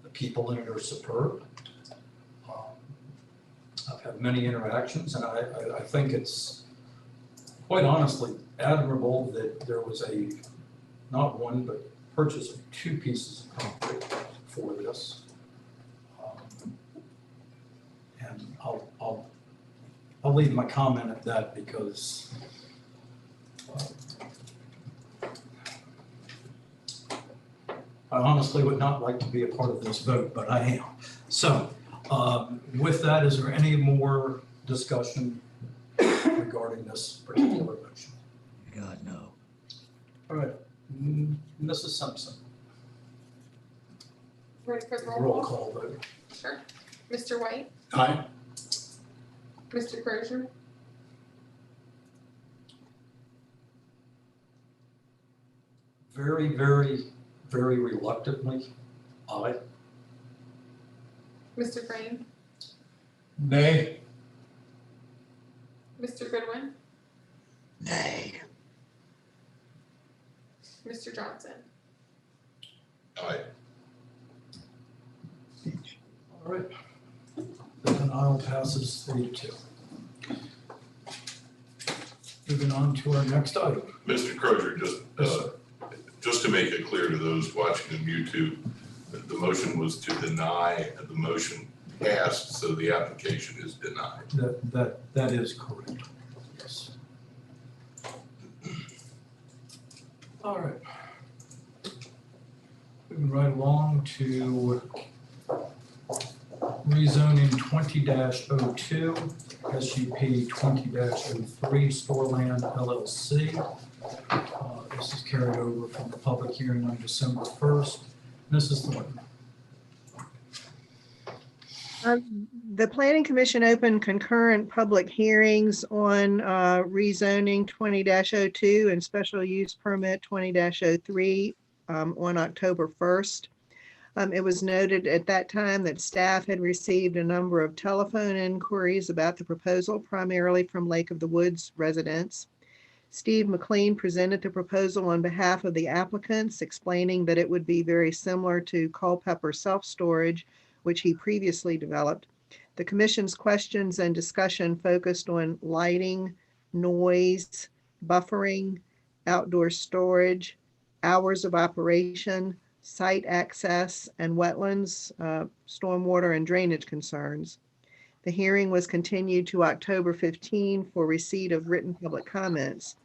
The people in it are superb. I've had many interactions, and I think it's quite honestly admirable that there was not one, but purchase of 2 pieces of property for this. And I'll leave my comment at that because I honestly would not like to be a part of this vote, but I am. So with that, is there any more discussion regarding this particular motion? God, no. All right, Mrs. Simpson, Ready for the roll call vote. Sure. Mr. White, Aye. Mr. Crozier, Very, very, very reluctantly, aye. Mr. Frame, Nay. Mr. Goodwin, Nay. Mr. Johnson. Aye. All right. Then aisle passes 3-2. Moving on to our next item. Mr. Crozier, just to make it clear to those watching on YouTube, the motion was to deny, and the motion passed, so the application is denied. That is correct. Yes. All right. Moving right along to rezoning 20-02, SUP 20-03, Storeland LLC. This is carried over from the public hearing on December 1st. Mrs. Thornton. The Planning Commission opened concurrent public hearings on rezoning 20-02 and special use permit 20-03 on October 1st. It was noted at that time that staff had received a number of telephone inquiries about the proposal, primarily from Lake of the Woods residents. Steve McLean presented the proposal on behalf of the applicants, explaining that it would be very similar to Culpeper self-storage, which he previously developed. The commission's questions and discussion focused on lighting, noise, buffering, outdoor storage, hours of operation, site access, and wetlands, stormwater and drainage concerns. The hearing was continued to October 15 for receipt of written public comments.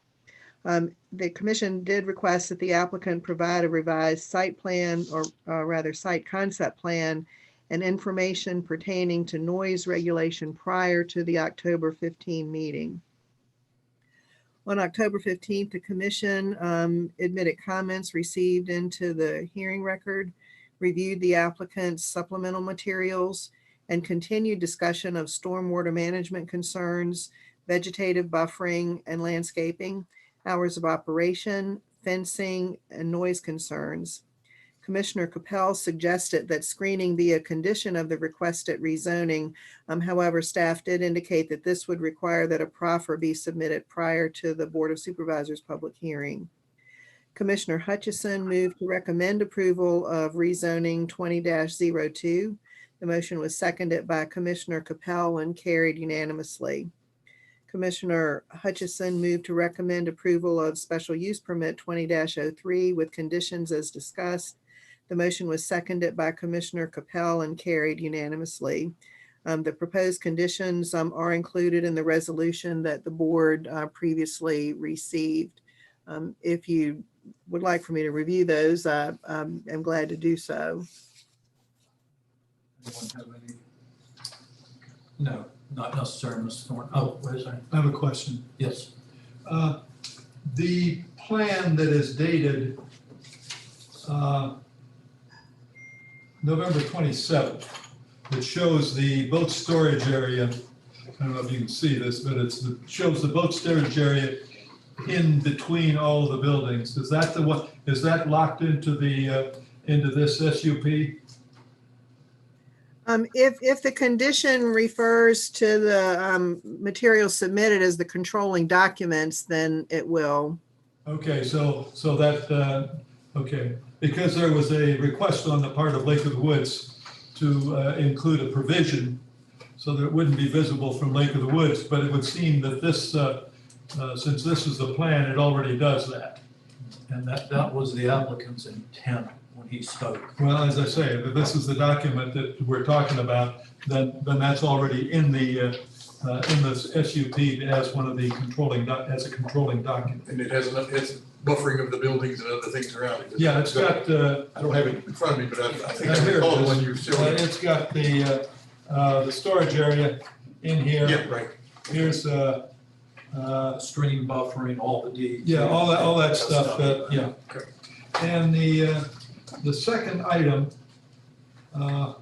The commission did request that the applicant provide a revised site plan, or rather site concept plan, and information pertaining to noise regulation prior to the October 15 meeting. On October 15th, the commission admitted comments received into the hearing record, reviewed the applicant's supplemental materials, and continued discussion of stormwater management concerns, vegetative buffering and landscaping, hours of operation, fencing, and noise concerns. Commissioner Capell suggested that screening be a condition of the requested rezoning. However, staff did indicate that this would require that a proffer be submitted prior to the Board of Supervisors public hearing. Commissioner Hutchison moved to recommend approval of rezoning 20-02. The motion was seconded by Commissioner Capell and carried unanimously. Commissioner Hutchison moved to recommend approval of special use permit 20-03 with conditions as discussed. The motion was seconded by Commissioner Capell and carried unanimously. The proposed conditions are included in the resolution that the board previously received. If you would like for me to review those, I'm glad to do so. Anyone have any? No, not necessarily, Mr. Thornton. Oh, wait a second. I have a question. Yes. The plan that is dated November 27th, it shows the boat storage area. I don't know if you can see this, but it shows the boat storage area in between all of the buildings. Is that the one? Is that locked into the into this SUP? If the condition refers to the material submitted as the controlling documents, then it will. Okay, so that, okay, because there was a request on the part of Lake of the Woods to include a provision so that it wouldn't be visible from Lake of the Woods, but it would seem that this, since this is the plan, it already does that. And that was the applicant's intent when he spoke. Well, as I say, if this is the document that we're talking about, then that's already in the SUP as one of the as a controlling document. And it has buffering of the buildings and other things around it. Yeah, it's got, I don't have it in front of me, but I think I here it recall is. when you showed it. It's got the storage area in here. Yeah, right. Here's Stream buffering, all the deeds. yeah, all that stuff, yeah. Okay. And the second item, there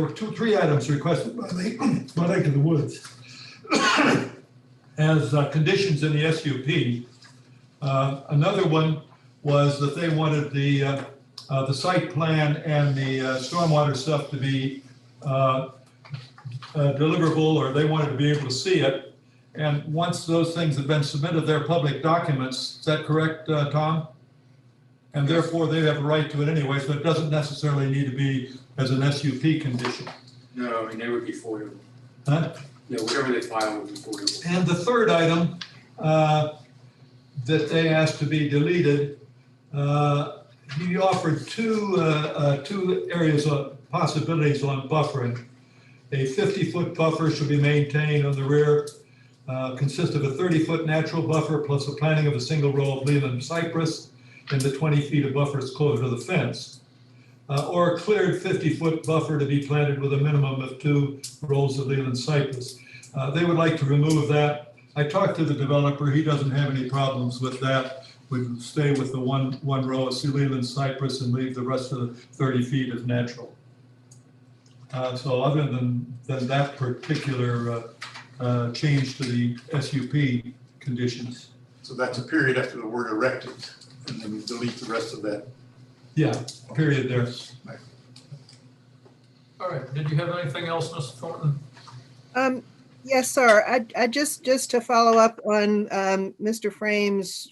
were three items requested by Lake of the Woods. As conditions in the SUP, Another one was that they wanted the site plan and the stormwater stuff to be deliverable, or they wanted to be able to see it. And once those things have been submitted, they're public documents. Is that correct, Tom? And therefore, they have a right to it anyway, so it doesn't necessarily need to be as an SUP condition. No, I mean, they would be foilable. Huh? Yeah, whatever they file would be foilable. And the third item that they asked to be deleted, he offered two areas of possibilities on buffering. A 50-foot buffer should be maintained on the rear, consist of a 30-foot natural buffer plus the planting of a single row of Leland cypress and the 20 feet of buffers closer to the fence. Or a cleared 50-foot buffer to be planted with a minimum of 2 rows of Leland cypress. They would like to remove that. I talked to the developer, he doesn't have any problems with that. We'd stay with the one row of Leland cypress and leave the rest of the 30 feet as natural. So other than that particular change to the SUP conditions. So that's a period after the word erected, and then we delete the rest of that. Yeah, period there. All right, did you have anything else, Mr. Thornton? Yes, sir. I just to follow up on Mr. Frame's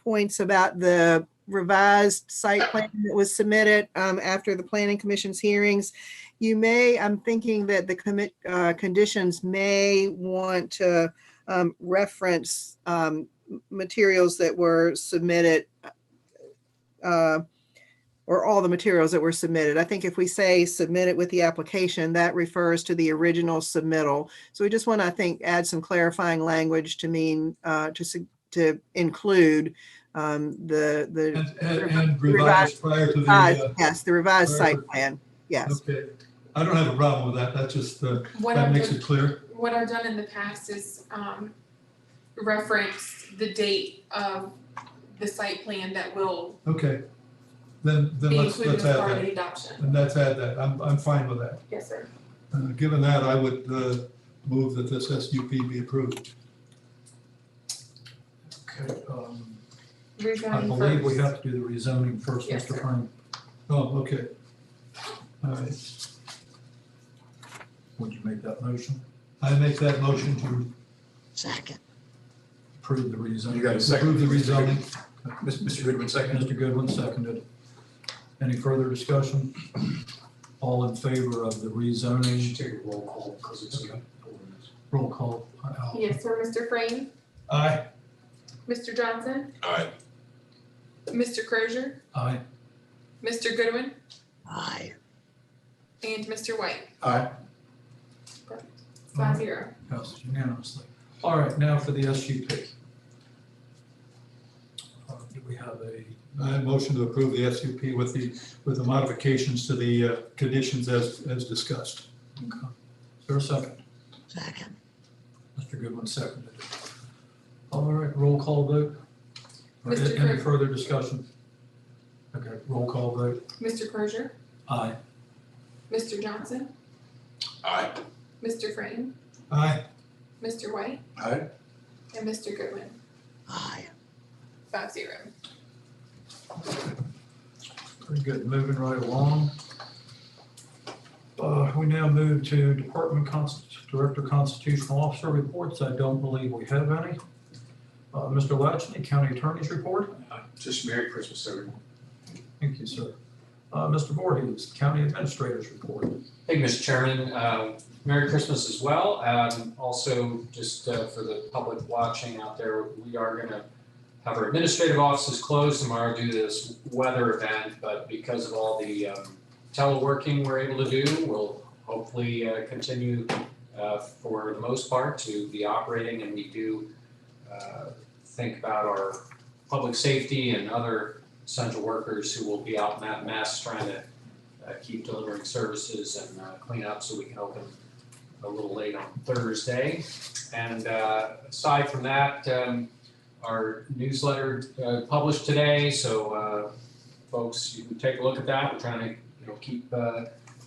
points about the revised site plan that was submitted after the Planning Commission's hearings. I'm thinking that the conditions may want to reference materials that were submitted, or all the materials that were submitted. I think if we say submit it with the application, that refers to the original submittal. So we just want to, I think, add some clarifying language to mean to include the and revised prior to the yes, the revised site plan. Yes. Okay, I don't have a problem with that. That's just What that I've makes done- it clear. What I've done in the past is reference the date of the site plan that will Okay, then be let's included as add part of that. the adoption. And let's add that. I'm fine with that. Yes, sir. Given that, I would move that this SUP be approved. Okay, I Rezoning believe we first. have to do the rezoning first, Yes, Mr. sir. Frame. Oh, okay. All right. Would you make that motion? I make that motion to Second. Approve the rezoning. You got a second? approve the rezoning. Mr. Goodwin, second. Mr. Goodwin seconded. Any further discussion? All in favor of the You rezoning? should take a roll call because it's an ordinance. Roll call. Yes, sir. Mr. Frame, Aye. Mr. Johnson, Aye. Mr. Crozier, Aye. Mr. Goodwin, Aye. and Mr. White. Aye. 5-0. Passes unanimously. All right, now for the SUP. Do we have I motion to approve the SUP with the modifications to the conditions as discussed. okay. Is there a second? Second. Mr. Goodwin seconded it. All right, roll call vote. Or Mr. Any Cro- further discussion? Okay, roll call vote. Mr. Crozier, Aye. Mr. Johnson, Aye. Mr. Frame, Aye. Mr. White, Aye. and Mr. Goodwin. Aye. 5-0. Very good, moving right along. We now move to Director Constitutional Officer reports. I don't believe we have any. Mr. Latchney, County Attorney's report. Just Merry Christmas, everyone. Thank you, sir. Mr. Voorhees, County Administrator's report. Thank you, Mr. Chairman. Merry Christmas as well. Also, just for the public watching out there, we are going to have our administrative offices closed tomorrow due to this weather event, but because of all the teleworking we're able to do, we'll hopefully continue for the most part to be operating, and we do think about our public safety and other essential workers who will be out in mass trying to keep delivering services and clean up so we can open a little late on Thursday. And aside from that, our newsletter published today, so folks, you can take a look at that. We're trying to keep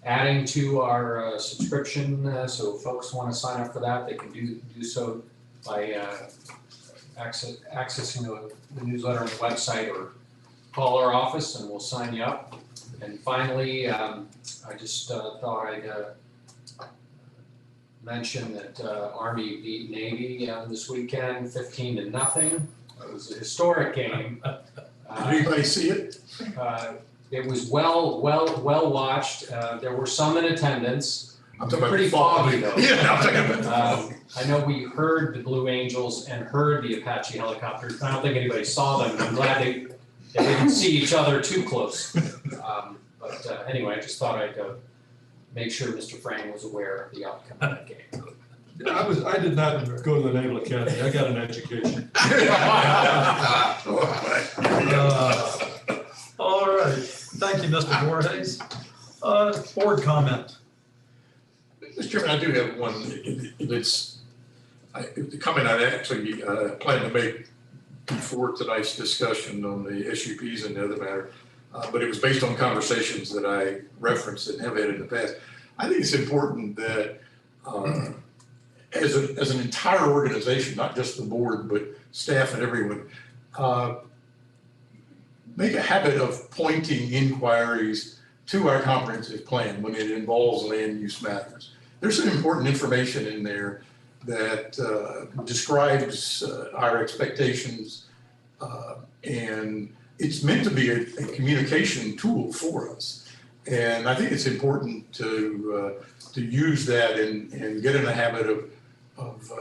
adding to our subscription, so if folks want to sign up for that, they can do so by accessing the newsletter on the website, or call our office and we'll sign you up. And finally, I just thought I'd mention that Army beat Navy this weekend, 15-0. It was a historic game. Did anybody see it? It was well watched. There were some in attendance. I'm talking about Pretty foggy though. Yeah, I'm talking about. I know we heard the Blue Angels and heard the Apache helicopters. I don't think anybody saw them. I'm glad they didn't see each other too close. But anyway, I just thought I'd make sure Mr. Frame was aware of the outcome of that game. I did not go to the Naval Academy. I got an education. All right, thank you, Mr. Voorhees. Board comment. Mr. Chairman, I do have one. It's the comment I actually planned to make before tonight's discussion on the SUPs and the other matter, but it was based on conversations that I referenced and have had in the past. I think it's important that as an entire organization, not just the board, but staff and everyone, make a habit of pointing inquiries to our comprehensive plan when it involves land use matters. There's some important information in there that describes our expectations, and it's meant to be a communication tool for us. And I think it's important to use that and get in the habit of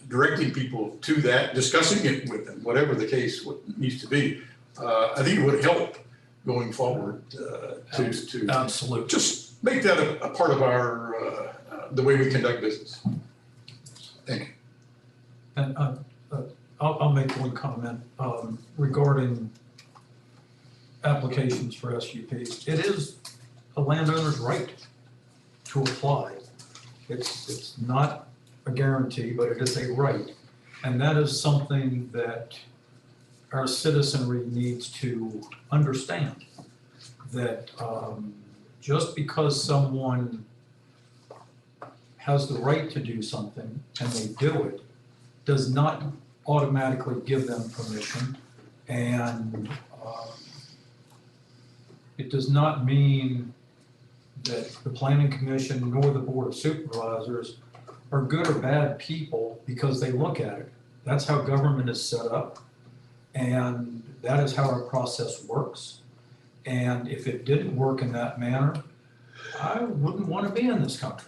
directing people to that, discussing it with them, whatever the case needs to be. I think it would help going forward to Absolutely. just make that a part of our the way we conduct business. Thank you. And I'll make one comment regarding applications for SUPs. It is a landowner's right to apply. It's not a guarantee, but it is a right. And that is something that our citizenry needs to understand, that just because someone has the right to do something and they do it, does not automatically give them permission. And it does not mean that the Planning Commission nor the Board of Supervisors are good or bad people because they look at it. That's how government is set up, and that is how our process works. And if it didn't work in that manner, I wouldn't want to be in this country.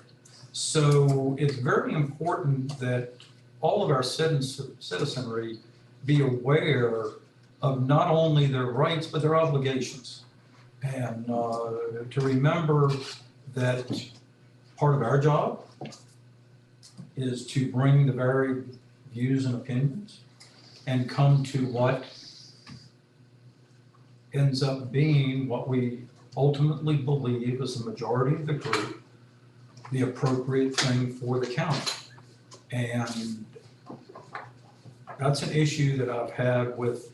So it's very important that all of our citizenry be aware of not only their rights, but their obligations. And to remember that part of our job is to bring the varied views and opinions and come to what ends up being what we ultimately believe is the majority of the group, the appropriate thing for the county. And that's an issue that I've had with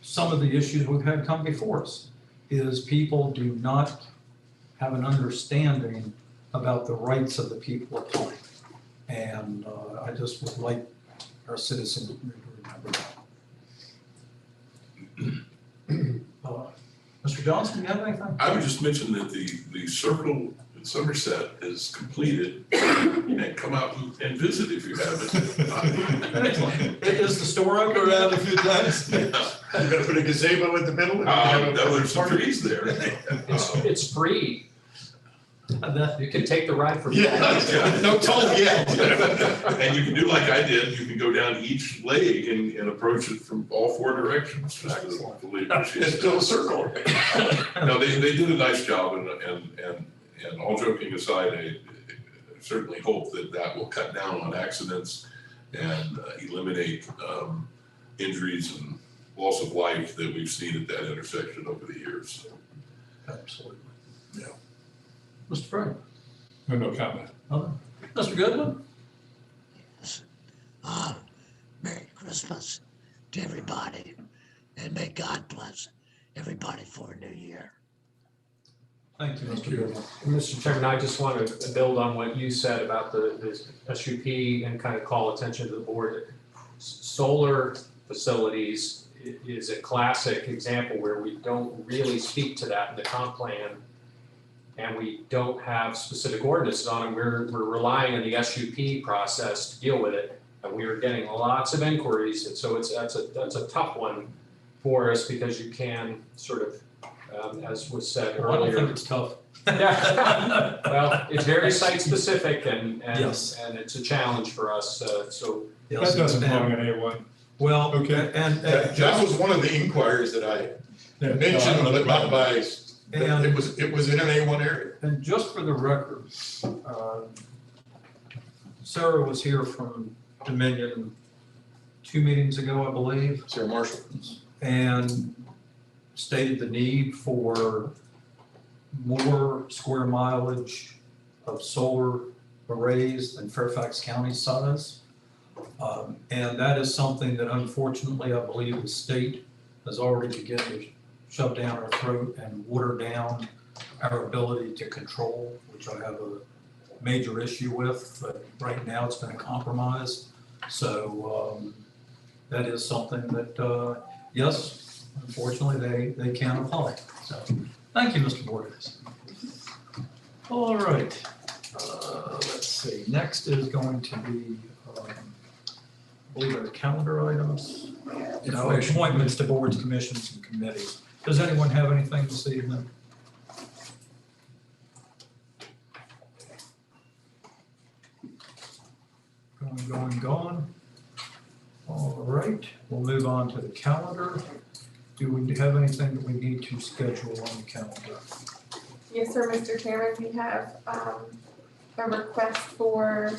some of the issues we've had come before us, is people do not have an understanding about the rights of the people applying. And I just would like our citizens to remember that. Mr. Johnson, you have anything? I would just mention that the circle in Somerset is completed, and come out and visit if you haven't. Is the store open? Around a few times. You're gonna put a gazebo in the middle? There's some trees there. It's free. You can take the ride for free. Yeah, no toll yet. And you can do like I did, you can go down each leg and approach it from all four directions. Just to It's still a circle. No, they did a nice job, and all joking aside, I certainly hope that will cut down on accidents and eliminate injuries and loss of life that we've seen at that intersection over the years. Absolutely. Yeah. Mr. Frank? No comment. Mr. Goodman? Yes. Merry Christmas to everybody, and may God bless everybody for a new year. Thank you, Mr. Goodman. Mr. Chairman, I just want to build on what you said about the SUP and kind of call attention to the board. Solar facilities is a classic example where we don't really speak to that in the comp plan. And we don't have specific ordinances on it. We're relying on the SUP process to deal with it. And we are getting lots of inquiries, and so that's a tough one for us because you can sort of, as was said Well, I don't earlier. think it's tough. Yeah, well, it's very site specific and Yes. it's a challenge for us, so. Yes, That doesn't belong and- in A1. Well, Okay. and That was one of the inquiries that I mentioned, but not by, And- it was in an A1 area. And just for the record, Sarah was here from Dominion 2 meetings ago, I believe, Sarah Marshall. and stated the need for more square mileage of solar arrays than Fairfax County size. And that is something that unfortunately, I believe the state has already begun to shove down our throat and water down our ability to control, which I have a major issue with, but right now it's been a compromise. So that is something that, yes, unfortunately, they can apply. So thank you, Mr. Borges. All right, let's see, next is going to be, I believe, our calendar items. No, appointments to boards, commissions, and committees. Does anyone have anything this evening? Going. All right, we'll move on to the calendar. Do we have anything that we need to schedule on the calendar? Yes, sir, Mr. Chairman, we have a request for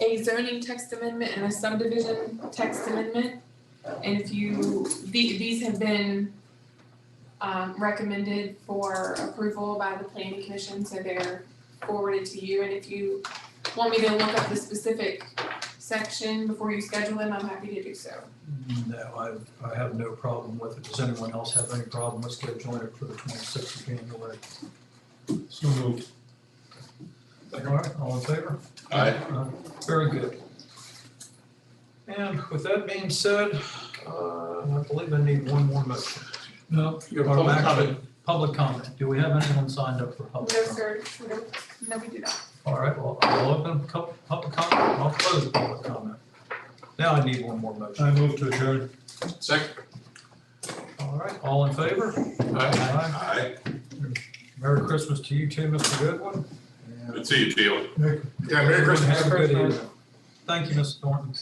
a zoning text amendment and a subdivision text amendment. And if you, these have been recommended for approval by the planning commission, so they're forwarded to you. And if you want me to look up the specific section before you schedule them, I'm happy to do so. No, I have no problem with it. Does anyone else have any problem with scheduling it for the 26th of January? So moved. All right, all in favor? Aye. Very good. And with that being said, I believe I need one more motion. No, your Or public actually, comment. Public comment. Do we have anyone signed up for public No, comment? sir, no, we do not. All right, well, I'll open public comment, I'll close public comment. Now I need one more motion. I move to adjourn. Second. All right, all in favor? Aye. Merry Christmas to you too, Mr. Goodwin. Good to see you, Teal. Yeah, Merry Christmas. Have a good evening. Thank you, Mr. Thornton.